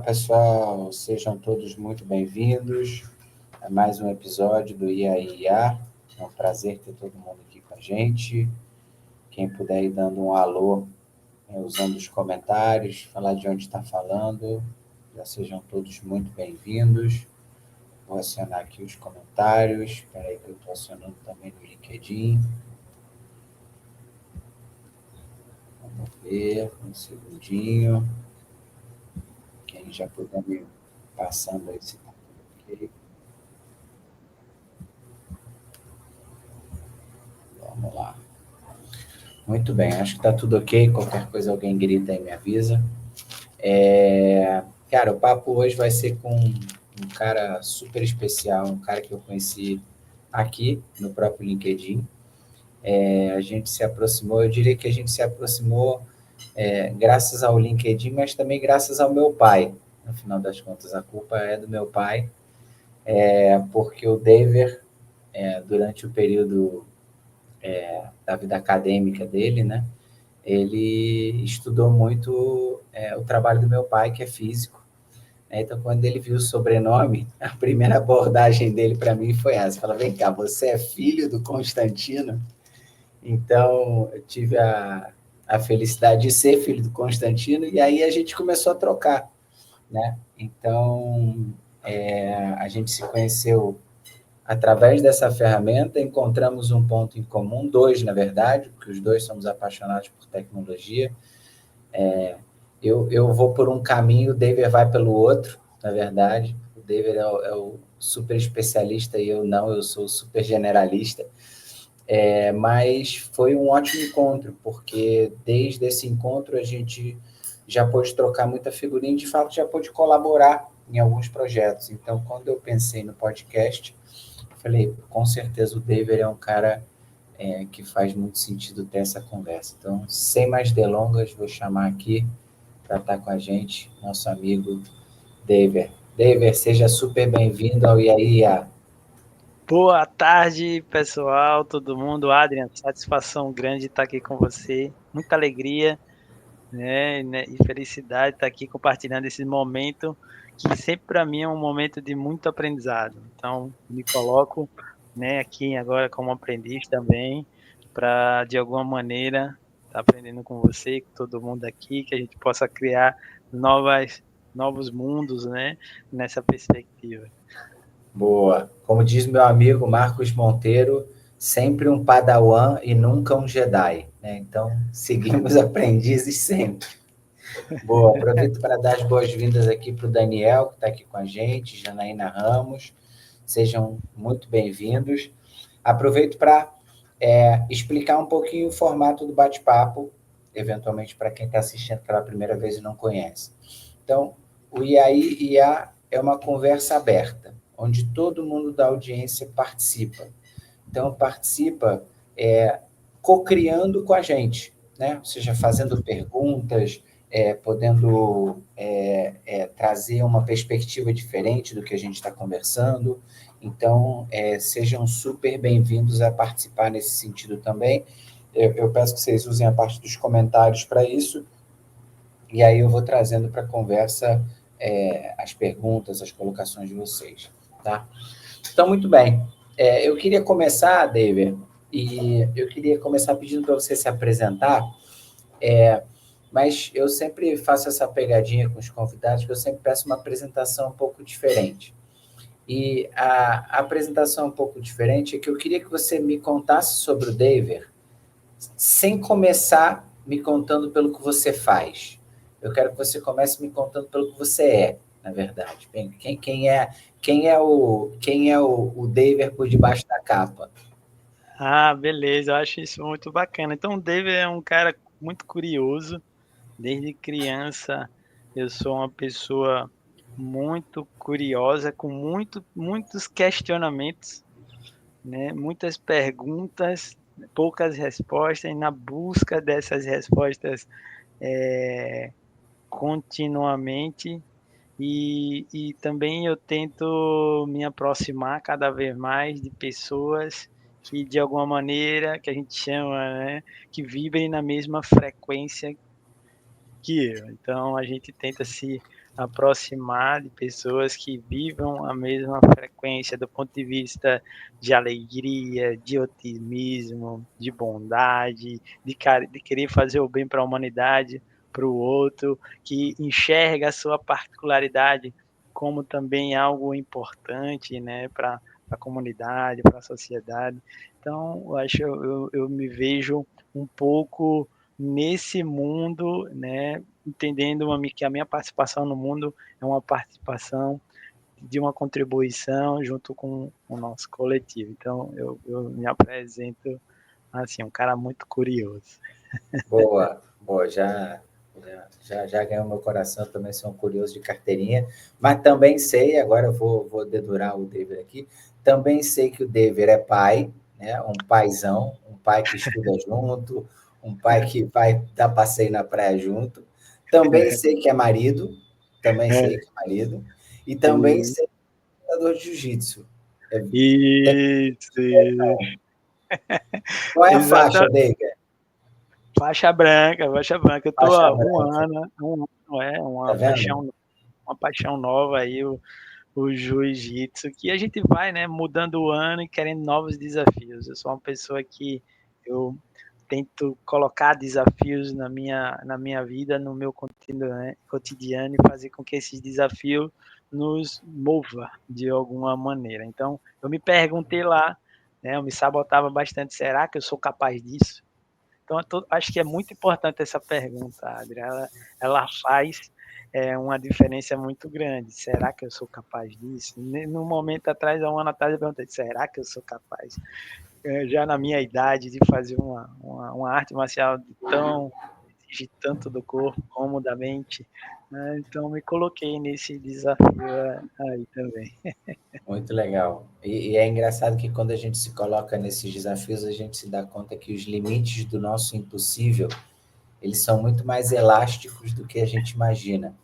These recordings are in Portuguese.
pessoal, sejam todos muito bem-vindos a mais um episódio do IAIA. É um prazer ter todo mundo aqui com a gente. Quem puder ir dando um alô, usando os comentários, falar de onde está falando, já sejam todos muito bem-vindos. Vou acionar aqui os comentários. Espera aí que eu estou acionando também no LinkedIn. Vamos ver, um segundinho. Quem já puder me passando aí se está tudo ok. Vamos lá. Muito bem, acho que está tudo ok. Qualquer coisa alguém grita e me avisa. Cara, o papo hoje vai ser com um cara super especial, um cara que eu conheci aqui no próprio LinkedIn. A gente se aproximou, eu diria que a gente se aproximou graças ao LinkedIn, mas também graças ao meu pai. No final das contas, a culpa é do meu pai, porque o David, durante o período da vida acadêmica dele, né? Ele estudou muito o trabalho do meu pai, que é físico. Então, quando ele viu o sobrenome, a primeira abordagem dele para mim foi essa. Fala, vem cá, você é filho do Constantino? Então, eu tive a felicidade de ser filho do Constantino, e aí a gente começou a trocar, né? Então, a gente se conheceu através dessa ferramenta, encontramos um ponto em comum, dois, na verdade, porque os dois somos apaixonados por tecnologia. Eu vou por um caminho, o David vai pelo outro, na verdade. O David é o super especialista e eu não, eu sou super generalista. Mas foi um ótimo encontro, porque desde esse encontro a gente já pôde trocar muita figurinha e, de fato, já pôde colaborar em alguns projetos. Então, quando eu pensei no podcast, falei, com certeza o David é um cara que faz muito sentido ter essa conversa. Então, sem mais delongas, vou chamar aqui para estar com a gente, nosso amigo David. David, seja super bem-vindo ao IAIA. Boa tarde, pessoal, todo mundo. Adrian, satisfação grande estar aqui com você. Muita alegria, né, e felicidade estar aqui compartilhando esse momento que sempre para mim é um momento de muito aprendizado. Então, me coloco, né, aqui agora como aprendiz também, para de alguma maneira estar aprendendo com você, com todo mundo aqui, que a gente possa criar novos mundos, né, nessa perspectiva. Boa. Como diz meu amigo Marcos Monteiro, sempre um padawan e nunca um Jedi, né? Então, seguimos aprendizes sempre. Boa. Aproveito para dar as boas-vindas aqui para o Daniel, que está aqui com a gente, Janaína Ramos. Sejam muito bem-vindos. Aproveito para explicar um pouquinho o formato do bate-papo, eventualmente para quem está assistindo pela primeira vez e não conhece. Então, o IAI-IA é uma conversa aberta, onde todo mundo da audiência participa. Então, participa co-criando com a gente, né? Ou seja, fazendo perguntas, podendo trazer uma perspectiva diferente do que a gente está conversando. Então, sejam super bem-vindos a participar nesse sentido também. Eu peço que vocês usem a parte dos comentários para isso, e aí eu vou trazendo para a conversa as perguntas, as colocações de vocês, tá? Então, muito bem. Eu queria começar, David, e eu queria começar pedindo para você se apresentar, mas eu sempre faço essa pegadinha com os convidados, que eu sempre peço uma apresentação um pouco diferente. E a apresentação um pouco diferente é que eu queria que você me contasse sobre o David, sem começar me contando pelo que você faz. Eu quero que você comece me contando pelo que você é, na verdade. Bem, quem é o David por debaixo da capa? Ah, beleza, eu acho isso muito bacana. Então, o David é um cara muito curioso. Desde criança, eu sou uma pessoa muito curiosa, com muitos questionamentos, né? Muitas perguntas, poucas respostas, e na busca dessas respostas é, continuamente. E também eu tento me aproximar cada vez mais de pessoas que, de alguma maneira, que a gente chama, né, que vibrem na mesma frequência que eu. Então, a gente tenta se aproximar de pessoas que vivam a mesma frequência do ponto de vista de alegria, de otimismo, de bondade, de querer fazer o bem para a humanidade, para o outro, que enxerga a sua particularidade como também algo importante, né, para a comunidade, para a sociedade. Então, eu acho, eu me vejo um pouco nesse mundo, né, entendendo que a minha participação no mundo é uma participação de uma contribuição junto com o nosso coletivo. Então, eu me apresento assim, um cara muito curioso. Boa, boa, já ganhou meu coração, eu também sou um curioso de carteirinha, mas também sei, agora eu vou dedurar o David aqui, também sei que o David é pai, né? Um paizão, um pai que estuda junto, um pai que vai dar passeio na praia junto, também sei que é marido, também sei que é marido, e também E, sei que é lutador de jiu-jitsu. É, isso, qual é a faixa, exata, David? faixa branca, faixa branca. Eu tô Faixa há um branca, ano, é tá vendo? uma paixão nova aí, o jiu-jitsu, que a gente vai, né, mudando o ano e querendo novos desafios. Eu sou uma pessoa que eu tento colocar desafios na minha vida, no meu cotidiano e fazer com que esses desafios nos mova de alguma maneira. Então, eu me perguntei lá, né, eu me sabotava bastante, será que eu sou capaz disso? Então, acho que é muito importante essa pergunta, Adriana. Ela faz uma diferença muito grande. Será que eu sou capaz disso? No momento atrás, há um ano atrás, eu perguntei: será que eu sou capaz? Já na minha idade, de fazer uma arte marcial tão exige tanto do corpo como da mente, né? Então, me coloquei nesse desafio aí também. Muito legal. E é engraçado que quando a gente se coloca nesses desafios, a gente se dá conta que os limites do nosso impossível, eles são muito mais elásticos do que a gente imagina.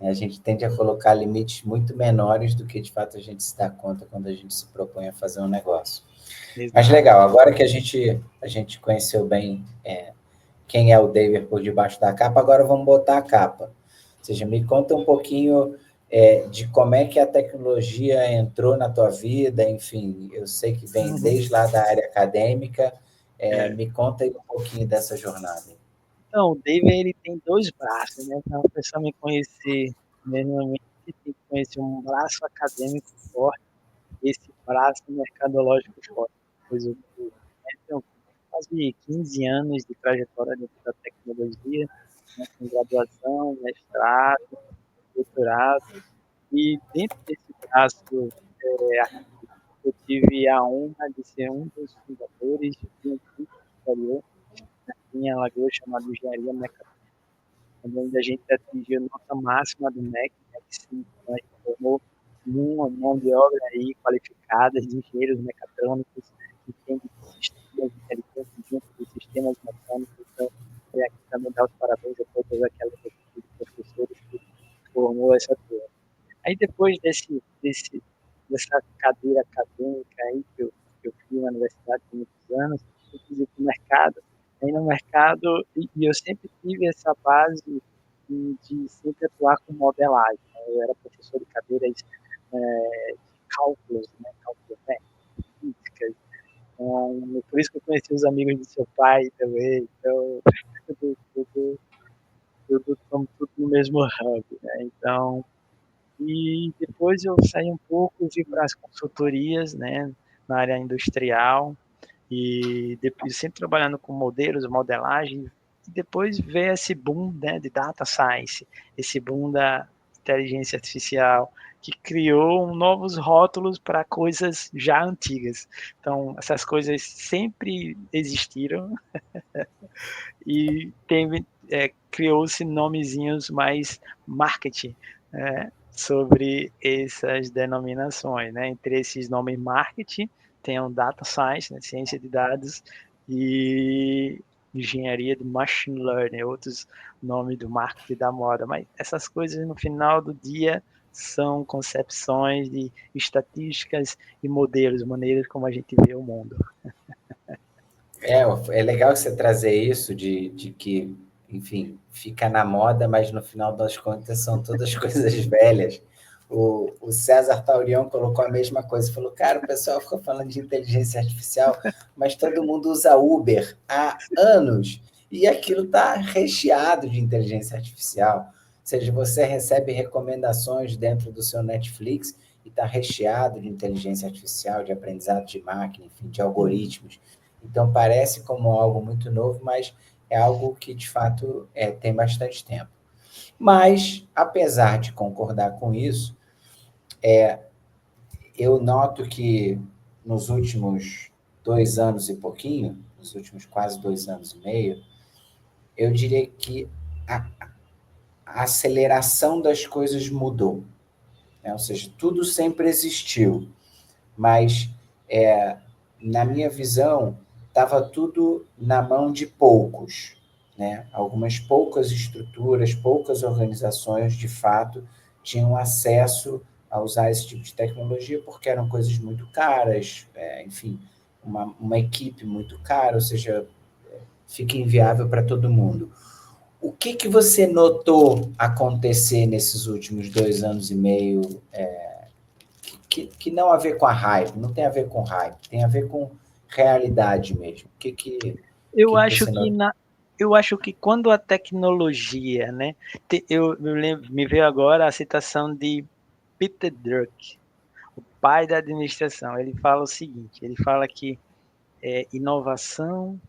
A gente tende a colocar limites muito menores do que de fato a gente se dá conta quando a gente se propõe a fazer um negócio. Mas Exato. legal, agora que a gente conheceu bem quem é o David por debaixo da capa, agora vamos botar a capa. Ou seja, me conta um pouquinho de como é que a tecnologia entrou na tua vida, enfim, eu sei que vem Uhum. desde lá da área acadêmica, É. me conta aí um pouquinho dessa jornada. Então, o David ele tem dois braços, né? Para uma pessoa me conhecer minimamente, tem que conhecer um braço acadêmico forte e esse braço mercadológico forte. Pois eu tenho quase 15 anos de trajetória dentro da tecnologia, né, com graduação, mestrado, doutorado, e dentro desse braço eu tive a honra de ser um dos fundadores de um curso superior em Alagoas chamado Engenharia Mecânica, onde a gente atingiu a nota máxima do MEC, né, que se formou uma mão de obra aí qualificada de engenheiros mecatrônicos, que entende de sistemas inteligentes junto dos sistemas mecânicos. Então, aqui também dar os parabéns a todas aquelas equipes de professores que formou essa turma. Aí depois dessa cadeira acadêmica aí que eu fui na universidade por muitos anos, eu quis ir para o mercado. Aí no mercado, e eu sempre tive essa base de sempre atuar com modelagem, né? Eu era professor de cadeiras de cálculos, né? Cálculos, né? Físicas. Então, por isso que eu conheci os amigos do seu pai também. Então, estamos tudo no mesmo hub, né? Então, e depois eu saí um pouco, fui para as consultorias, né, na área industrial, e depois sempre trabalhando com modelos, modelagem, e depois veio esse boom, né, de data science, esse boom da inteligência artificial, que criou novos rótulos para coisas já antigas. Então, essas coisas sempre existiram e criou-se nomezinhos mais marketing, sobre essas denominações, né? Entre esses nomes marketing, tem o data science, né? Ciência de dados, e engenharia de machine learning, outros nomes do marketing da moda. Mas essas coisas, no final do dia, são concepções de estatísticas e modelos, maneiras como a gente vê o mundo. É legal você trazer isso de que enfim, fica na moda, mas no final das contas são todas coisas velhas. O César Taurion colocou a mesma coisa, falou, cara, o pessoal fica falando de inteligência artificial, mas todo mundo usa Uber há anos, e aquilo está recheado de inteligência artificial. Ou seja, você recebe recomendações dentro do seu Netflix e está recheado de inteligência artificial, de aprendizado de máquina, enfim, de algoritmos. Então, parece como algo muito novo, mas é algo que, de fato, tem bastante tempo. Mas, apesar de concordar com isso, eu noto que nos últimos 2 anos e pouquinho, nos últimos quase 2 anos e meio, eu diria que a aceleração das coisas mudou, né? Ou seja, tudo sempre existiu, mas, na minha visão, estava tudo na mão de poucos, né? Algumas poucas estruturas, poucas organizações, de fato, tinham acesso a usar esse tipo de tecnologia porque eram coisas muito caras, enfim, uma equipe muito cara, ou seja, fica inviável para todo mundo. O que você notou acontecer nesses últimos 2 anos e meio, que não a ver com a hype, não tem a ver com hype, tem a ver com realidade mesmo? Eu Que acho você que notou? eu acho que quando a tecnologia, né, me veio agora a citação de Peter Drucker, o pai da administração. Ele fala o seguinte, ele fala que inovação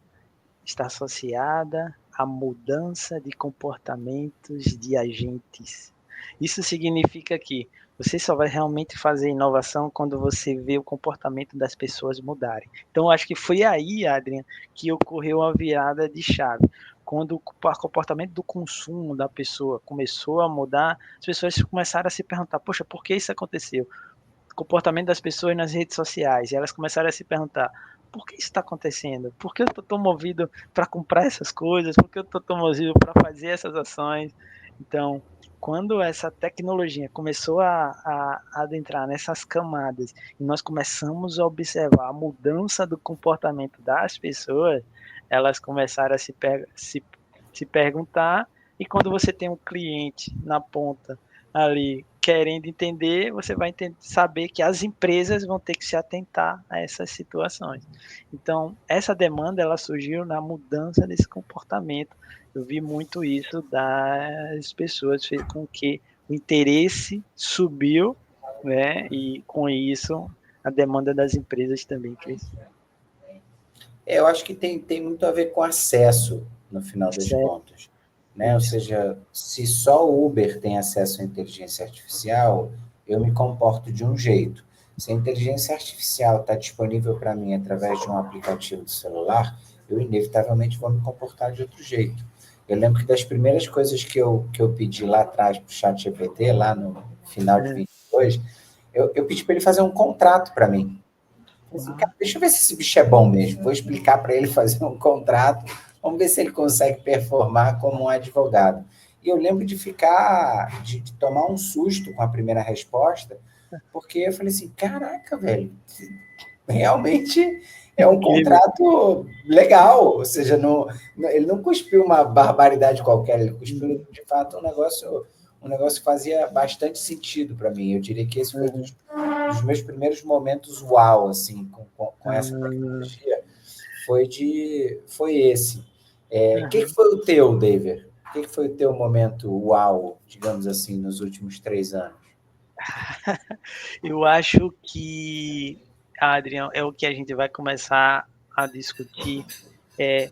está associada à mudança de comportamentos de agentes. Isso significa que você só vai realmente fazer inovação quando você vê o comportamento das pessoas mudarem. Então, acho que foi aí, Adrian, que ocorreu a virada de chave. Quando o comportamento do consumo da pessoa começou a mudar, as pessoas começaram a se perguntar: poxa, por que isso aconteceu? Comportamento das pessoas nas redes sociais. E elas começaram a se perguntar: por que isso está acontecendo? Por que eu estou tão movido para comprar essas coisas? Por que eu estou tão movido para fazer essas ações? Então, quando essa tecnologia começou a adentrar nessas camadas e nós começamos a observar a mudança do comportamento das pessoas, elas começaram a se perguntar. E quando você tem um cliente na ponta ali querendo entender, você vai saber que as empresas vão ter que se atentar a essas situações. Então, essa demanda ela surgiu na mudança desse comportamento. Eu vi muito isso das pessoas, fez com que o interesse subiu, né? E com isso a demanda das empresas também cresceu. Eu acho que tem muito a ver com acesso, no final das Certo, contas, né? Ou isso. seja, se só o Uber tem acesso à inteligência artificial, eu me comporto de um jeito. Se a inteligência artificial está disponível para mim através de um aplicativo do celular, eu inevitavelmente vou me comportar de outro jeito. Eu lembro que das primeiras coisas que eu pedi lá atrás para o ChatGPT, lá no final de É. 22, eu pedi para ele fazer um contrato para mim. Assim, cara, deixa eu ver se esse bicho é bom mesmo. Vou explicar para ele fazer um contrato. Vamos ver se ele consegue performar como um advogado. E eu lembro de de tomar um susto com a primeira resposta, porque eu falei assim: caraca, velho, realmente é um Incrível. contrato legal. Ou seja, ele não cuspiu uma barbaridade qualquer, ele cuspiu, Uhum, de fato, um negócio que fazia bastante sentido para mim. Eu diria que esse foi uhum. dos meus primeiros momentos uau, assim, com essa Hum, tecnologia, foi esse. O que uhum. foi o teu, David? O que foi o teu momento uau, digamos assim, nos últimos 3 anos? Eu acho que, Adrian, é o que a gente vai começar a discutir, é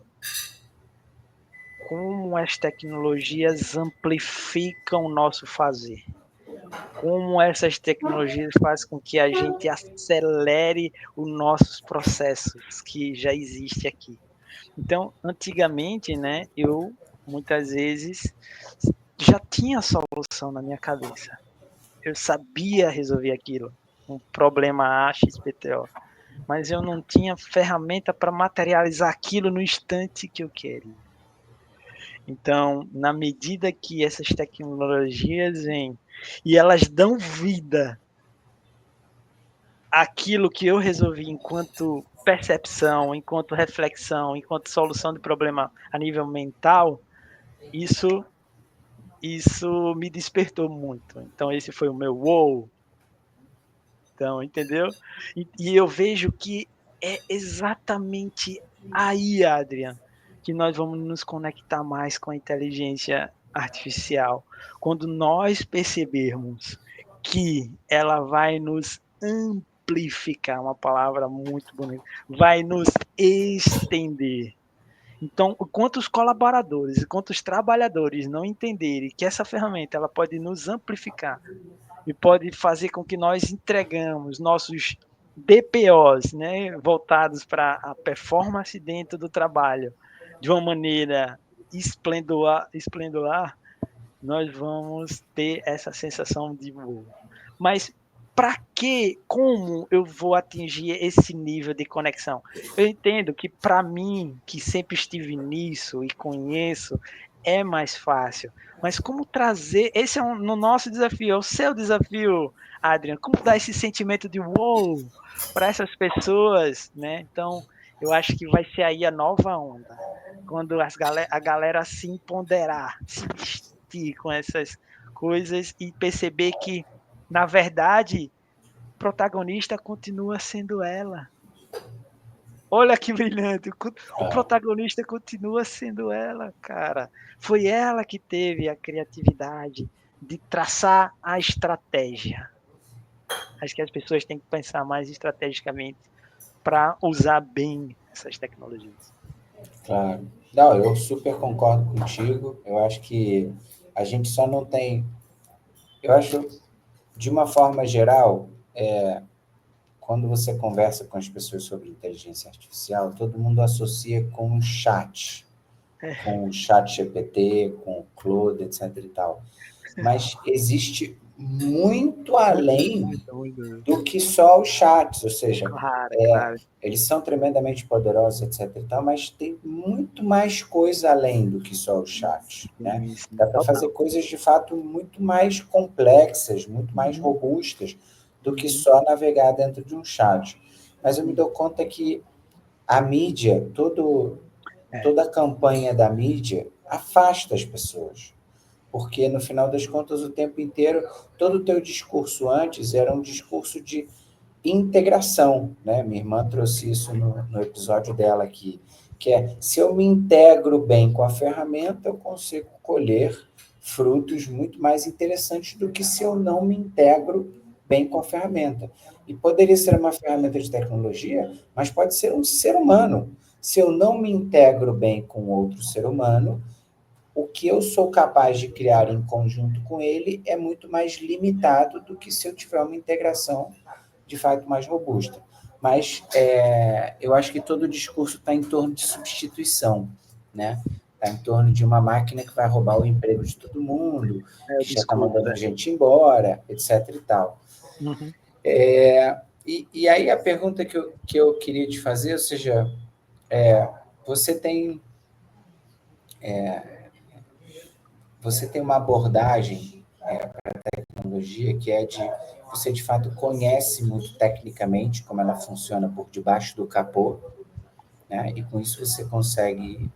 como as tecnologias amplificam o nosso fazer. Como essas tecnologias fazem com que a gente acelere os nossos processos que já existe aqui. Então, antigamente, né, eu muitas vezes já tinha a solução na minha cabeça. Eu sabia resolver aquilo, um problema A, XPTO, mas eu não tinha ferramenta para materializar aquilo no instante que eu queria. Então, na medida que essas tecnologias vêm e elas dão vida àquilo que eu resolvi enquanto percepção, enquanto reflexão, enquanto solução de problema a nível mental, isso me despertou muito. Então esse foi o meu "uou". Então, entendeu? E eu vejo que é exatamente aí, Adrian, que nós vamos nos conectar mais com a inteligência artificial. Quando nós percebermos que ela vai nos amplificar, uma palavra muito bonita, vai nos estender. Então, enquanto os colaboradores, enquanto os trabalhadores não entenderem que essa ferramenta ela pode nos amplificar e pode fazer com que nós entregamos nossos DPOs, né, voltados para a performance dentro do trabalho, de uma maneira esplendolar, nós vamos ter essa sensação de voo. Mas para que, como eu vou atingir esse nível de conexão? Eu entendo que para mim, que sempre estive nisso e conheço, é mais fácil. Mas como trazer, esse é no nosso desafio, é o seu desafio, Adrian, como dar esse sentimento de wow para essas pessoas, né? Então, eu acho que vai ser aí a nova onda, quando a galera se empoderar, se vestir com essas coisas e perceber que, na verdade, o protagonista continua sendo ela. Olha que brilhante, o protagonista continua sendo ela, cara. Foi ela que teve a criatividade de traçar a estratégia. Acho que as pessoas têm que pensar mais estrategicamente para usar bem essas tecnologias. Claro. Não, eu super concordo contigo. Eu acho que a gente só não tem. Eu acho, de uma forma geral, quando você conversa com as pessoas sobre inteligência artificial, todo mundo associa com o chat, com o chat GPT, com o Claude, etc. e tal. Mas existe muito além Muito. do que só os chats, ou seja, Claro, claro. eles são tremendamente poderosos, etc. e tal, mas tem muito mais coisa além do que só os chats, né? Sim, sim, Dá para fazer total. coisas de fato muito mais complexas, muito mais Uhum, robustas do que uhum, só navegar dentro de um chat. Mas eu me sim. dou conta que a mídia, É, toda a campanha da mídia afasta as pessoas. Porque, no final das contas, o tempo inteiro, todo o teu discurso antes era um discurso de integração, né? Minha irmã trouxe isso no episódio dela aqui, que é, se eu me integro bem com a ferramenta, eu consigo colher frutos muito mais interessantes do que se eu não me integro bem com a ferramenta. E poderia ser uma ferramenta de tecnologia, mas pode ser um ser humano. Se eu não me integro bem com outro ser humano, o que eu sou capaz de criar em conjunto com ele é muito mais limitado do que se eu tiver uma integração de fato mais robusta. Mas eu acho que todo o discurso está em torno de substituição, né? Está em torno de uma máquina que vai roubar o emprego de todo mundo, é o que já está discurso, mandando é. a gente embora, etc. e tal. Uhum. E aí a pergunta que eu queria te fazer, ou seja, você tem você tem uma abordagem para a tecnologia que é de você de fato conhece muito tecnicamente como ela funciona por debaixo do capô, né? E com isso você consegue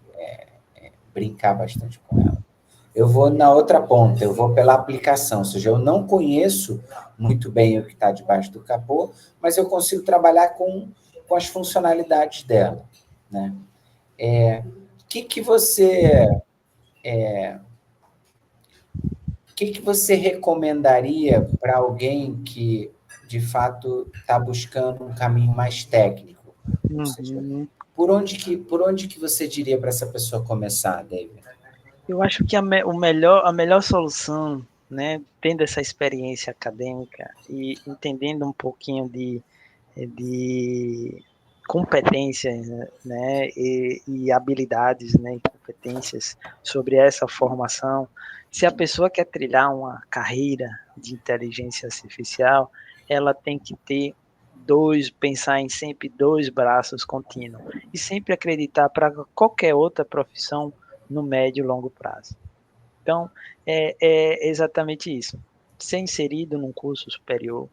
brincar bastante com ela. Eu vou na outra ponta, eu vou pela aplicação, ou seja, eu não conheço muito bem o que está debaixo do capô, mas eu consigo trabalhar com as funcionalidades dela, né? Que você que você recomendaria para alguém que, de fato, está buscando um caminho mais técnico? Ou seja, Uhum. por onde que você diria para essa pessoa começar, David? Eu acho que a melhor solução, né, tendo essa experiência acadêmica e entendendo um pouquinho de competências, né, e habilidades, né, e competências sobre essa formação, se a pessoa quer trilhar uma carreira de inteligência artificial, ela tem que ter pensar em sempre dois braços contínuos e sempre acreditar para qualquer outra profissão no médio e longo prazo. Então, é exatamente isso. Ser inserido num curso superior,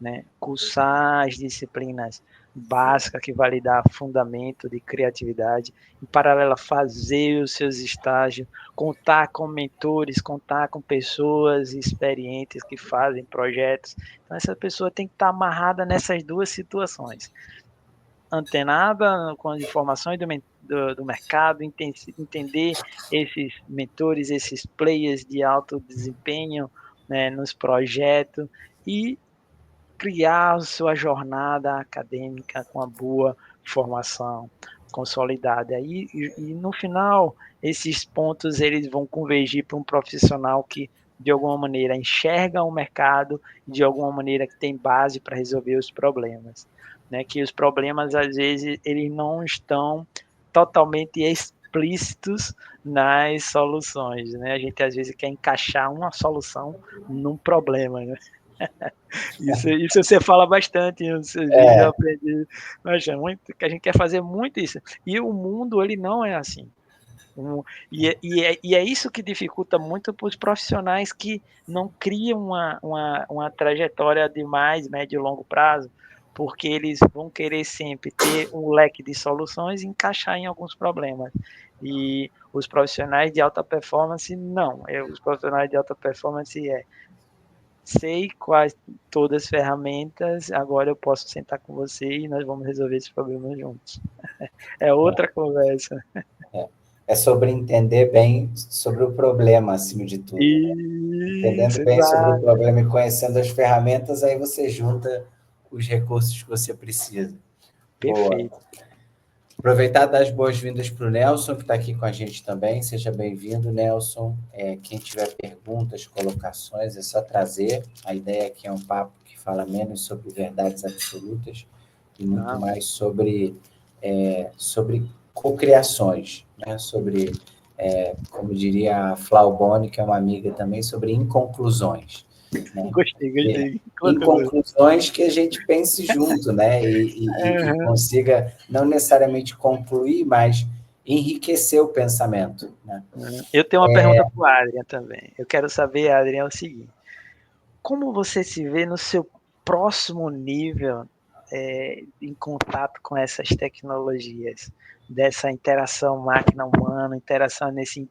né? Cursar as disciplinas básicas que vai lhe dar fundamento de criatividade, em paralelo fazer os seus estágios, contar com mentores, contar com pessoas experientes que fazem projetos. Então essa pessoa tem que estar amarrada nessas duas situações, antenada com as informações do mercado, entender esses mentores, esses players de alto desempenho, né, nos projetos, e criar a sua jornada acadêmica com uma boa formação consolidada. E no final, esses pontos eles vão convergir para um profissional que, de alguma maneira, enxerga o mercado, de alguma maneira que tem base para resolver os problemas. Né? Que os problemas, às vezes, eles não estão totalmente explícitos nas soluções. Né? A gente, às vezes, quer encaixar uma solução num problema. Né? Isso você fala bastante nos seus vídeos, eu aprendi. Mas é muito, que a gente quer fazer muito isso. E o mundo, ele não é assim. E é isso que dificulta muito para os profissionais que não criam uma trajetória de mais médio e longo prazo, porque eles vão querer sempre ter um leque de soluções e encaixar em alguns problemas. E os profissionais de alta performance, não. Os profissionais de alta performance sei quais todas as ferramentas, agora eu posso sentar com você e nós vamos resolver esse problema juntos. É outra conversa. É sobre entender bem sobre o problema, acima de tudo. Entendendo Isso, bem sobre o exato. problema e conhecendo as ferramentas, aí você junta os recursos que você precisa. Boa. Perfeito. Aproveitar e dar as boas-vindas para o Nelson, que está aqui com a gente também. Seja bem-vindo, Nelson. Quem tiver perguntas, colocações, é só trazer. A ideia aqui é um papo que fala menos sobre verdades absolutas e muito mais sobre cocriações, né? Sobre, como diria a Flauboni, que é uma amiga também, sobre inconclusões. Né? Gostei. Em conclusões que a gente pense junto, né? E consiga não necessariamente concluir, mas enriquecer o pensamento. Né? Eu tenho uma pergunta para o Adrian também. Eu quero saber, Adrian, é o seguinte: como você se vê no seu próximo nível em contato com essas tecnologias, dessa interação máquina-humana, interação nesse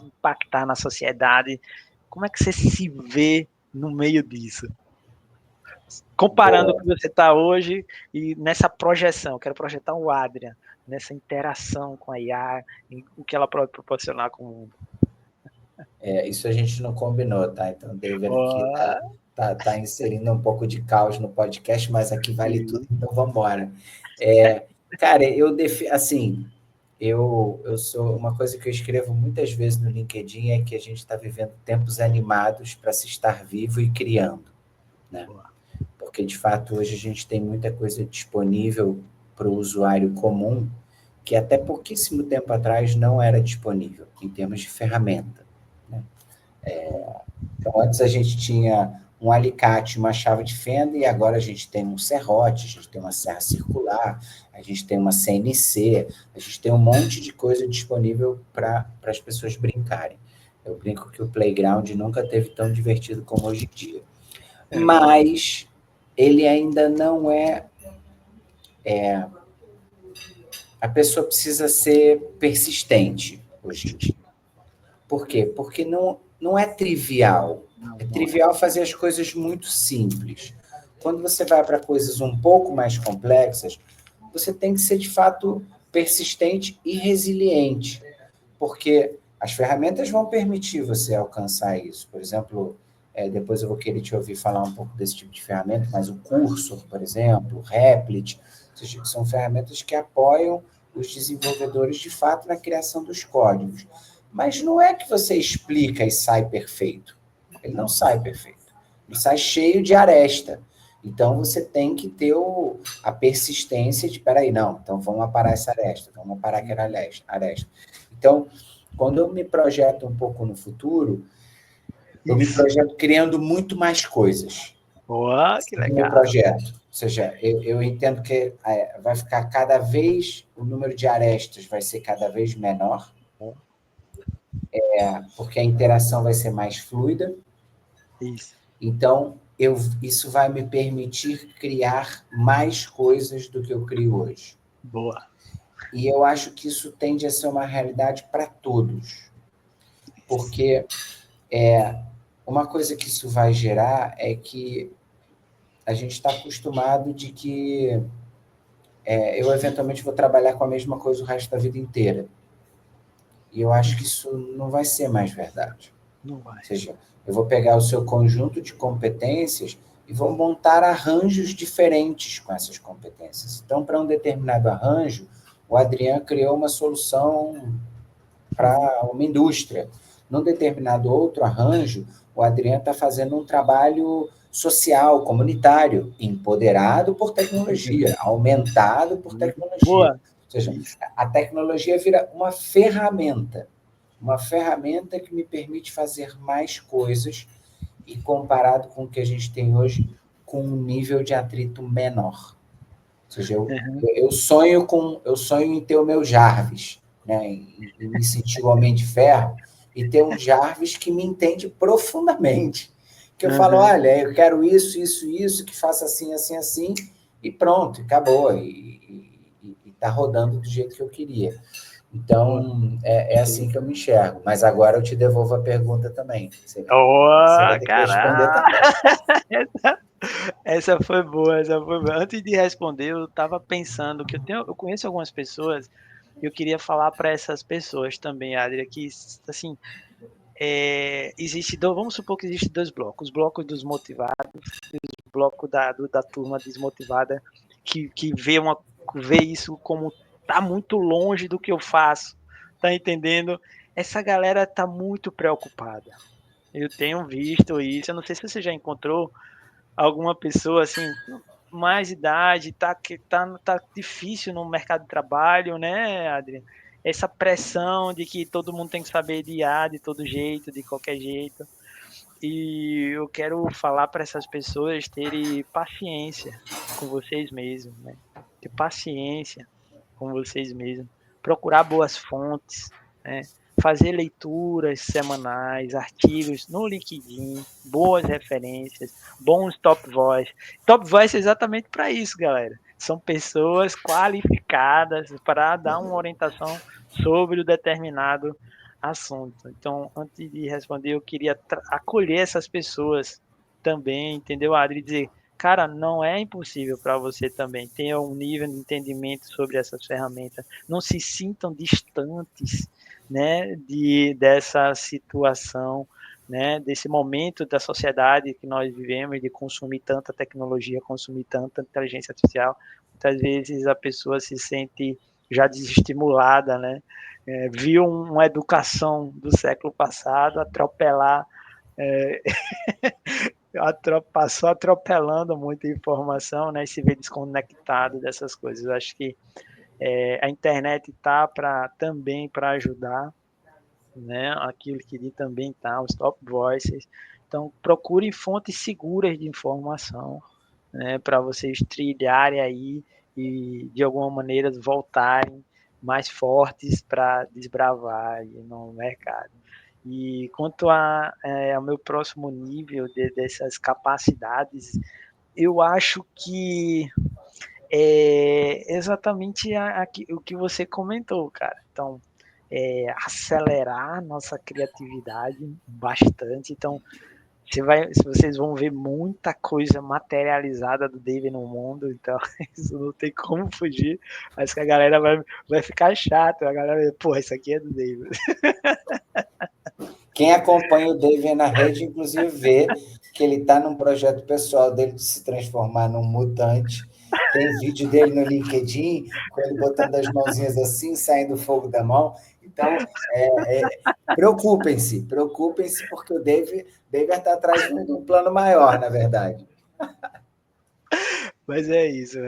impactar na sociedade? Como é que você se vê no meio disso? Comparando o que você está hoje e nessa projeção, quero projetar o Adrian, nessa interação com a IA, o que ela pode proporcionar com o mundo. Isso a gente não combinou, tá? Então, o David aqui tá inserindo um pouco de caos no podcast, mas aqui vale tudo, então vamos embora. Cara, assim, eu sou uma coisa que eu escrevo muitas vezes no LinkedIn é que a gente está vivendo tempos animados para se estar vivo e criando, né? Porque, de fato, hoje a gente tem muita coisa disponível para o usuário comum que até pouquíssimo tempo atrás não era disponível em termos de ferramenta. Né? Então, antes a gente tinha um alicate, uma chave de fenda, e agora a gente tem um serrote, a gente tem uma serra circular, a gente tem uma CNC, a gente tem um monte de coisa disponível para as pessoas brincarem. Eu brinco que o playground nunca teve tão divertido como hoje em dia. Mas ele ainda não a pessoa precisa ser persistente hoje em dia. Por quê? Porque não é trivial. É trivial fazer as coisas muito simples. Quando você vai para coisas um pouco mais complexas, você tem que ser, de fato, persistente e resiliente. Porque as ferramentas vão permitir você alcançar isso. Por exemplo, depois eu vou querer te ouvir falar um pouco desse tipo de ferramenta, mas o Cursor, por exemplo, o Replit, são ferramentas que apoiam os desenvolvedores, de fato, na criação dos códigos. Mas não é que você explica e sai perfeito. Ele não sai perfeito. Ele sai cheio de aresta. Então, você tem que ter a persistência de, peraí, não, então vamos aparar essa aresta, vamos aparar aquela aresta. Então, quando eu me projeto um pouco no futuro, eu me projeto criando muito mais coisas. Que legal. No projeto. Ou seja, eu entendo que vai ficar cada vez, o número de arestas vai ser cada vez menor, porque a interação vai ser mais fluida. Isso. Então, isso vai me permitir criar mais coisas do que eu crio hoje. Boa. E eu acho que isso tende a ser uma realidade para todos. Porque uma coisa que isso vai gerar é que a gente está acostumado de que eu eventualmente vou trabalhar com a mesma coisa o resto da vida inteira. E eu acho que isso não vai ser mais verdade. Não vai. Ou seja, eu vou pegar o seu conjunto de competências e vou montar arranjos diferentes com essas competências. Então, para um determinado arranjo, o Adriano criou uma solução para uma indústria. Num determinado outro arranjo, o Adriano está fazendo um trabalho social, comunitário, empoderado por tecnologia, aumentado por tecnologia. Boa. Ou seja, a tecnologia vira uma ferramenta que me permite fazer mais coisas e comparado com o que a gente tem hoje, com um nível de atrito menor. Ou seja, eu sonho em ter o meu Jarvis, né? em me sentir o Homem de Ferro, e ter um Jarvis que me entende profundamente. Que eu falo, olha, eu quero isso, isso, isso, que faça assim, assim, assim, e pronto, acabou. E está rodando do jeito que eu queria. Então, é assim que eu me enxergo. Mas agora eu te devolvo a pergunta também. Você vai ter que responder também. Essa foi boa, essa foi boa. Antes de responder, eu estava pensando que eu conheço algumas pessoas e eu queria falar para essas pessoas também, Adria, que assim, vamos supor que existe dois blocos, os blocos dos motivados e o bloco da turma desmotivada que vê isso como tá muito longe do que eu faço, tá entendendo? Essa galera tá muito preocupada. Eu tenho visto isso, eu não sei se você já encontrou alguma pessoa assim, mais idade, tá difícil no mercado de trabalho, né, Adriano? Essa pressão de que todo mundo tem que saber de IA de todo jeito, de qualquer jeito. E eu quero falar para essas pessoas terem paciência com vocês mesmos, né? Ter paciência com vocês mesmos. Procurar boas fontes, né? Fazer leituras semanais, artigos no LinkedIn, boas referências, bons top voice. Top voice é exatamente para isso, galera. São pessoas qualificadas para dar uma orientação sobre o determinado assunto. Então, antes de responder, eu queria acolher essas pessoas também, entendeu, Adri? Dizer, cara, não é impossível para você também ter um nível de entendimento sobre essas ferramentas. Não se sintam distantes, né, dessa situação, né, desse momento da sociedade que nós vivemos de consumir tanta tecnologia, consumir tanta inteligência artificial. Muitas vezes a pessoa se sente já desestimulada, né? Viu uma educação do século passado atropelar, passou atropelando muita informação, né, e se vê desconectado dessas coisas. Eu acho que a internet está também para ajudar, né, aquilo que também está, os top voices. Então, procurem fontes seguras de informação, né, para vocês trilharem aí e, de alguma maneira, voltarem mais fortes para desbravar no mercado. E quanto ao meu próximo nível dessas capacidades, eu acho que é exatamente o que você comentou, cara. Então, acelerar nossa criatividade bastante. Então, vocês vão ver muita coisa materializada do David no mundo, então isso não tem como fugir. Acho que a galera vai ficar chato, a galera, porra, isso aqui é do David. Quem acompanha o David na rede, inclusive, vê que ele está num projeto pessoal dele de se transformar num mutante. Tem vídeo dele no LinkedIn, com ele botando as mãozinhas assim, saindo fogo da mão. Então, preocupem-se, porque o David está atrás de um plano maior, na verdade. Mas é isso.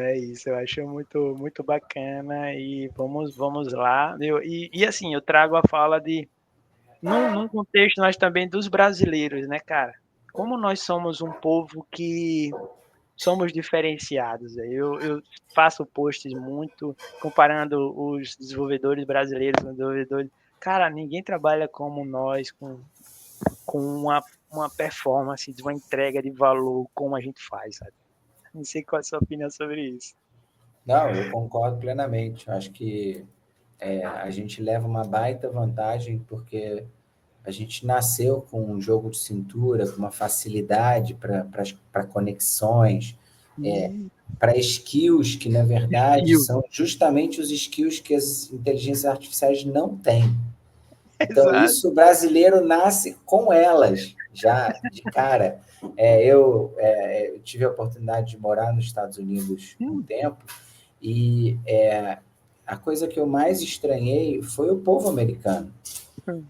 Eu acho muito, muito bacana e vamos lá. E assim, eu trago a fala num contexto nós também dos brasileiros, né, cara? Como nós somos um povo que somos diferenciados. Eu faço posts muito comparando os desenvolvedores brasileiros com os desenvolvedores. Cara, ninguém trabalha como nós, com uma uma performance, de uma entrega de valor como a gente faz, sabe? Não sei qual é a sua opinião sobre isso. Não, eu concordo plenamente. Eu acho que a gente leva uma baita vantagem porque a gente nasceu com um jogo de cintura, com uma facilidade para conexões, para skills que, na verdade, Skill. são justamente os skills que as inteligências artificiais não têm. Então, Exato. isso o brasileiro nasce com elas, já de cara. Eu tive a oportunidade de morar nos Estados Unidos um tempo, e a coisa que eu mais estranhei foi o povo americano.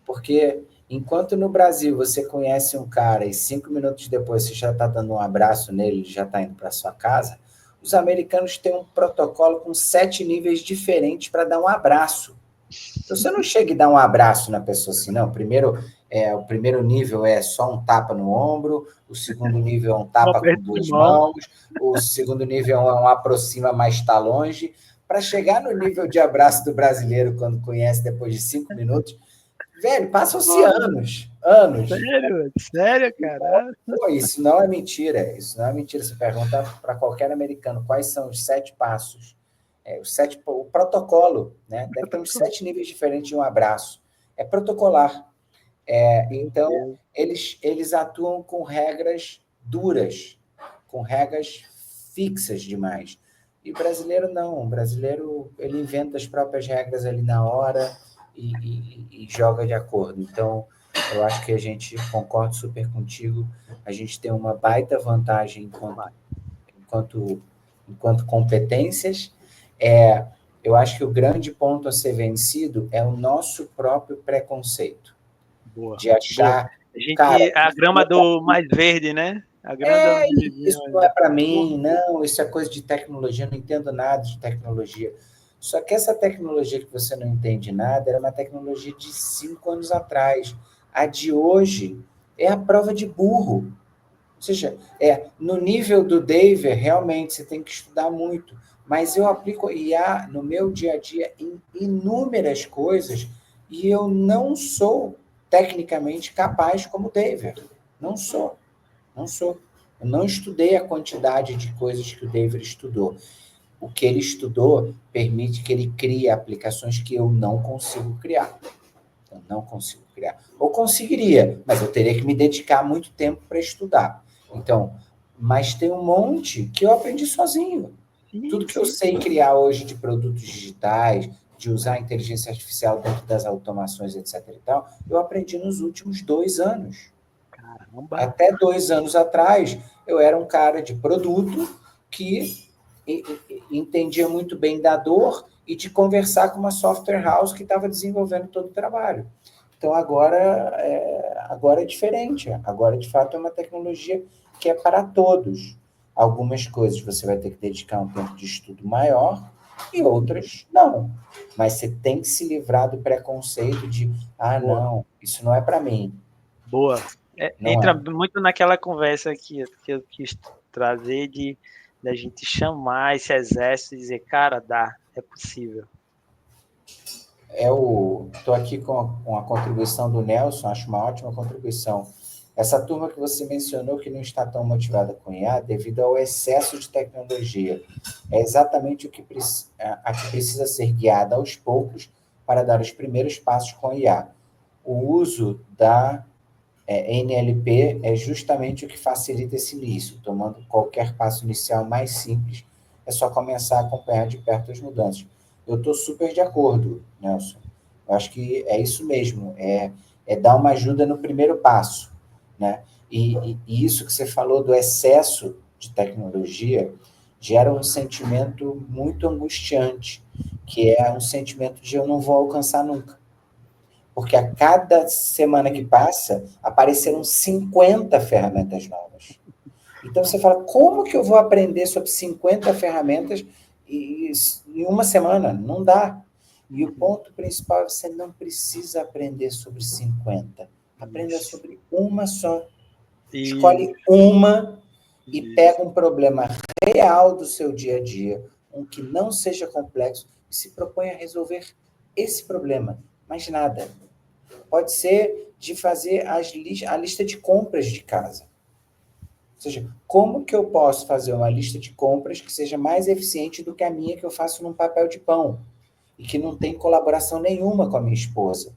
Porque enquanto no Brasil você conhece um cara e 5 minutos depois você já está dando um abraço nele, já está indo para sua casa, os americanos têm um protocolo com 7 níveis diferentes para dar um abraço. Então, você não chega e dá um abraço na pessoa assim, não. O primeiro nível é só um tapa no ombro, o segundo nível é um Um tapa com aperto de 2 mão. mãos, o segundo nível é um aproxima, mas está longe. Para chegar no nível de abraço do brasileiro, quando conhece depois de 5 minutos, velho, passam-se anos, anos. Sério? Sério, cara? Pô, isso não é mentira, isso não é mentira. Você pergunta para qualquer americano quais são os 7 passos. O protocolo, né? Deve ter uns 7 níveis diferentes de um abraço. É protocolar. Então, eles atuam com regras duras, com regras fixas demais. E o brasileiro não. O brasileiro, ele inventa as próprias regras ali na hora e joga de acordo. Então, eu acho que a gente, concordo super contigo, a gente tem uma baita vantagem enquanto competências. Eu acho que o grande ponto a ser vencido é o nosso próprio preconceito. Boa. De achar, cara, A grama do mais verde, né? A grama do isso não é para mim, não, isso é coisa de tecnologia, eu não entendo nada de tecnologia. Só que essa tecnologia que você não entende nada era uma tecnologia de 5 anos atrás. A de hoje é a prova de burro. Ou seja, no nível do David, realmente você tem que estudar muito. Mas eu aplico IA no meu dia a dia em inúmeras coisas e eu não sou tecnicamente capaz como o David. Não sou. Não sou. Eu não estudei a quantidade de coisas que o David estudou. O que ele estudou permite que ele crie aplicações que eu não consigo criar. Eu não consigo criar. Ou conseguiria, mas eu teria que me dedicar muito tempo para estudar. Então, mas tem um monte que eu aprendi sozinho. Tudo que eu sei criar hoje de produtos digitais, de usar a inteligência artificial dentro das automações, etc. e tal, eu aprendi nos últimos 2 anos. Caramba. Até 2 anos atrás, eu era um cara de produto que entendia muito bem da dor e de conversar com uma software house que estava desenvolvendo todo o trabalho. Então, agora é diferente. Agora, de fato, é uma tecnologia que é para todos. Algumas coisas você vai ter que dedicar um tempo de estudo maior e outras não. Mas você tem que se livrar do preconceito de, não, isso não é para mim. Boa. Não Entra é. muito naquela conversa que eu quis trazer da gente chamar esse exército e dizer, cara, é possível. Estou aqui com a contribuição do Nelson, acho uma ótima contribuição. Essa turma que você mencionou que não está tão motivada com IA devido ao excesso de tecnologia. É exatamente a que precisa ser guiada aos poucos para dar os primeiros passos com a IA. O uso da NLP é justamente o que facilita esse início, tomando qualquer passo inicial mais simples, é só começar a acompanhar de perto as mudanças. Eu estou super de acordo, Nelson. Eu acho que é isso mesmo, dar uma ajuda no primeiro passo, né? E isso que você falou do excesso de tecnologia gera um sentimento muito angustiante, que é um sentimento de eu não vou alcançar nunca. Porque a cada semana que passa, apareceram 50 ferramentas novas. Então você fala, como que eu vou aprender sobre 50 ferramentas em uma semana? Não dá. E o ponto principal é que você não precisa aprender sobre 50. Aprenda sobre uma só. Escolhe uma e pega um problema real do seu dia a dia, um que não seja complexo, e se propõe a resolver esse problema. Mais nada. Pode ser de fazer a lista de compras de casa. Ou seja, como que eu posso fazer uma lista de compras que seja mais eficiente do que a minha que eu faço num papel de pão e que não tem colaboração nenhuma com a minha esposa?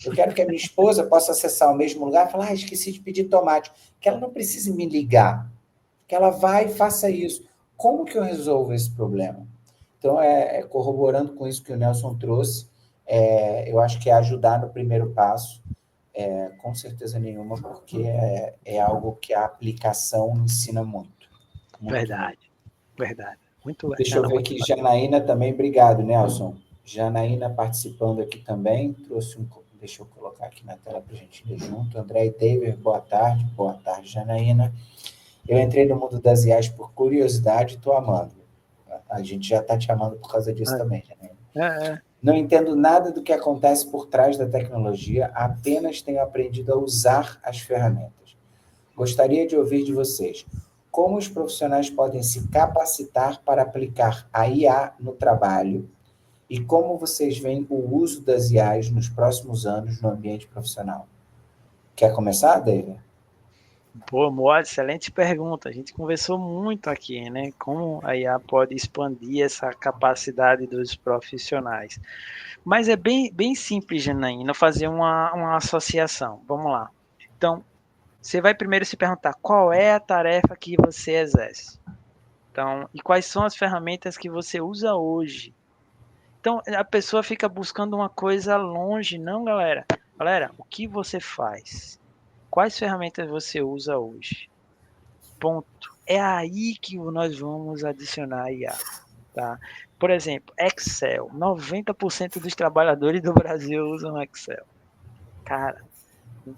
Eu quero que a minha esposa possa acessar o mesmo lugar e falar, esqueci de pedir tomate. Que ela não precise me ligar. Que ela vá e faça isso. Como que eu resolvo esse problema? Então, corroborando com isso que o Nelson trouxe, eu acho que é ajudar no primeiro passo, com certeza nenhuma, porque é algo que a aplicação ensina muito. Verdade, verdade. Muito Deixa eu bacana, ver muito aqui, bacana. Janaína também, obrigado, Nelson. Janaína participando aqui também, trouxe um. Deixa eu colocar aqui na tela para a gente ler junto. André e David, boa tarde, Janaína. Eu entrei no mundo das IAs por curiosidade e estou amando. A gente já está te amando por causa disso também, Janaína. Não entendo nada do que acontece por trás da tecnologia, apenas tenho aprendido a usar as ferramentas. Gostaria de ouvir de vocês. Como os profissionais podem se capacitar para aplicar a IA no trabalho e como vocês veem o uso das IAs nos próximos anos no ambiente profissional? Quer começar, David? Boa, excelente pergunta. A gente conversou muito aqui, né? Como a IA pode expandir essa capacidade dos profissionais. Mas é bem simples, Janaína, fazer uma associação. Vamos lá. Então, você vai primeiro se perguntar qual é a tarefa que você exerce. Então, e quais são as ferramentas que você usa hoje? Então, a pessoa fica buscando uma coisa longe, não, galera. Galera, o que você faz? Quais ferramentas você usa hoje? Ponto. É aí que nós vamos adicionar a IA, tá? Por exemplo, Excel. 90% dos trabalhadores do Brasil usam Excel. Cara,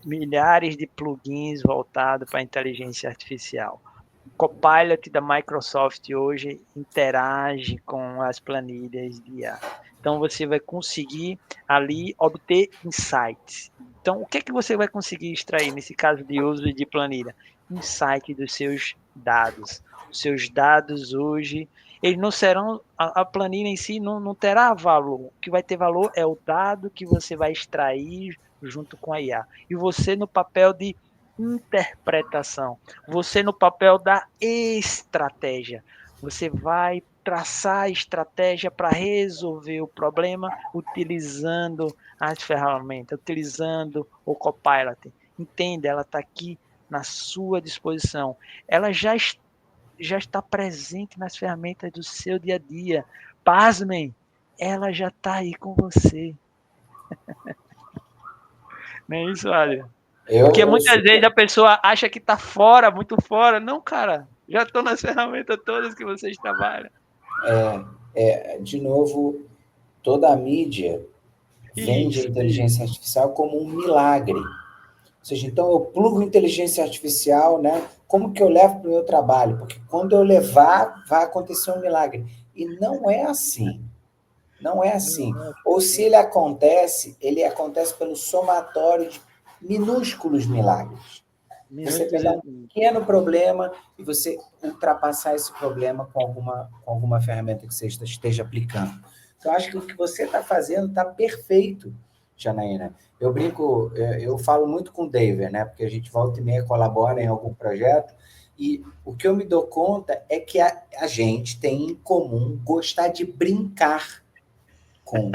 milhares de plugins voltados para a inteligência artificial. O Copilot da Microsoft hoje interage com as planilhas de IA. Então você vai conseguir ali obter insights. Então o que é que você vai conseguir extrair nesse caso de uso de planilha? Insight dos seus dados. Os seus dados hoje, eles não serão, a planilha em si não terá valor. O que vai ter valor é o dado que você vai extrair junto com a IA. E você no papel de interpretação, você no papel da estratégia. Você vai traçar a estratégia para resolver o problema utilizando as ferramentas, utilizando o Copilot. Entende? Ela está aqui na sua disposição. Ela já está presente nas ferramentas do seu dia a dia. Pasmem, ela já está aí com você. Não é isso, Adriano? Porque Eu muitas vezes super. a pessoa acha que está fora, muito fora. Não, cara, já estou nas ferramentas todas que vocês trabalham. De novo, toda a mídia vende a Isso, isso. inteligência artificial como um milagre. Ou seja, então eu plugo inteligência artificial, né? Como que eu levo para o meu trabalho? Porque quando eu levar, vai acontecer um milagre. E não é assim. Não é assim. Ou se ele acontece pelo somatório de minúsculos milagres. Você Minutos pegar um e... pequeno problema e você ultrapassar esse problema com alguma ferramenta que você esteja aplicando. Então, acho que o que você está fazendo está perfeito, Janaína. Eu brinco, eu falo muito com o David, né? Porque a gente volta e meia colabora em algum projeto, e o que eu me dou conta é que a gente tem em comum gostar de brincar com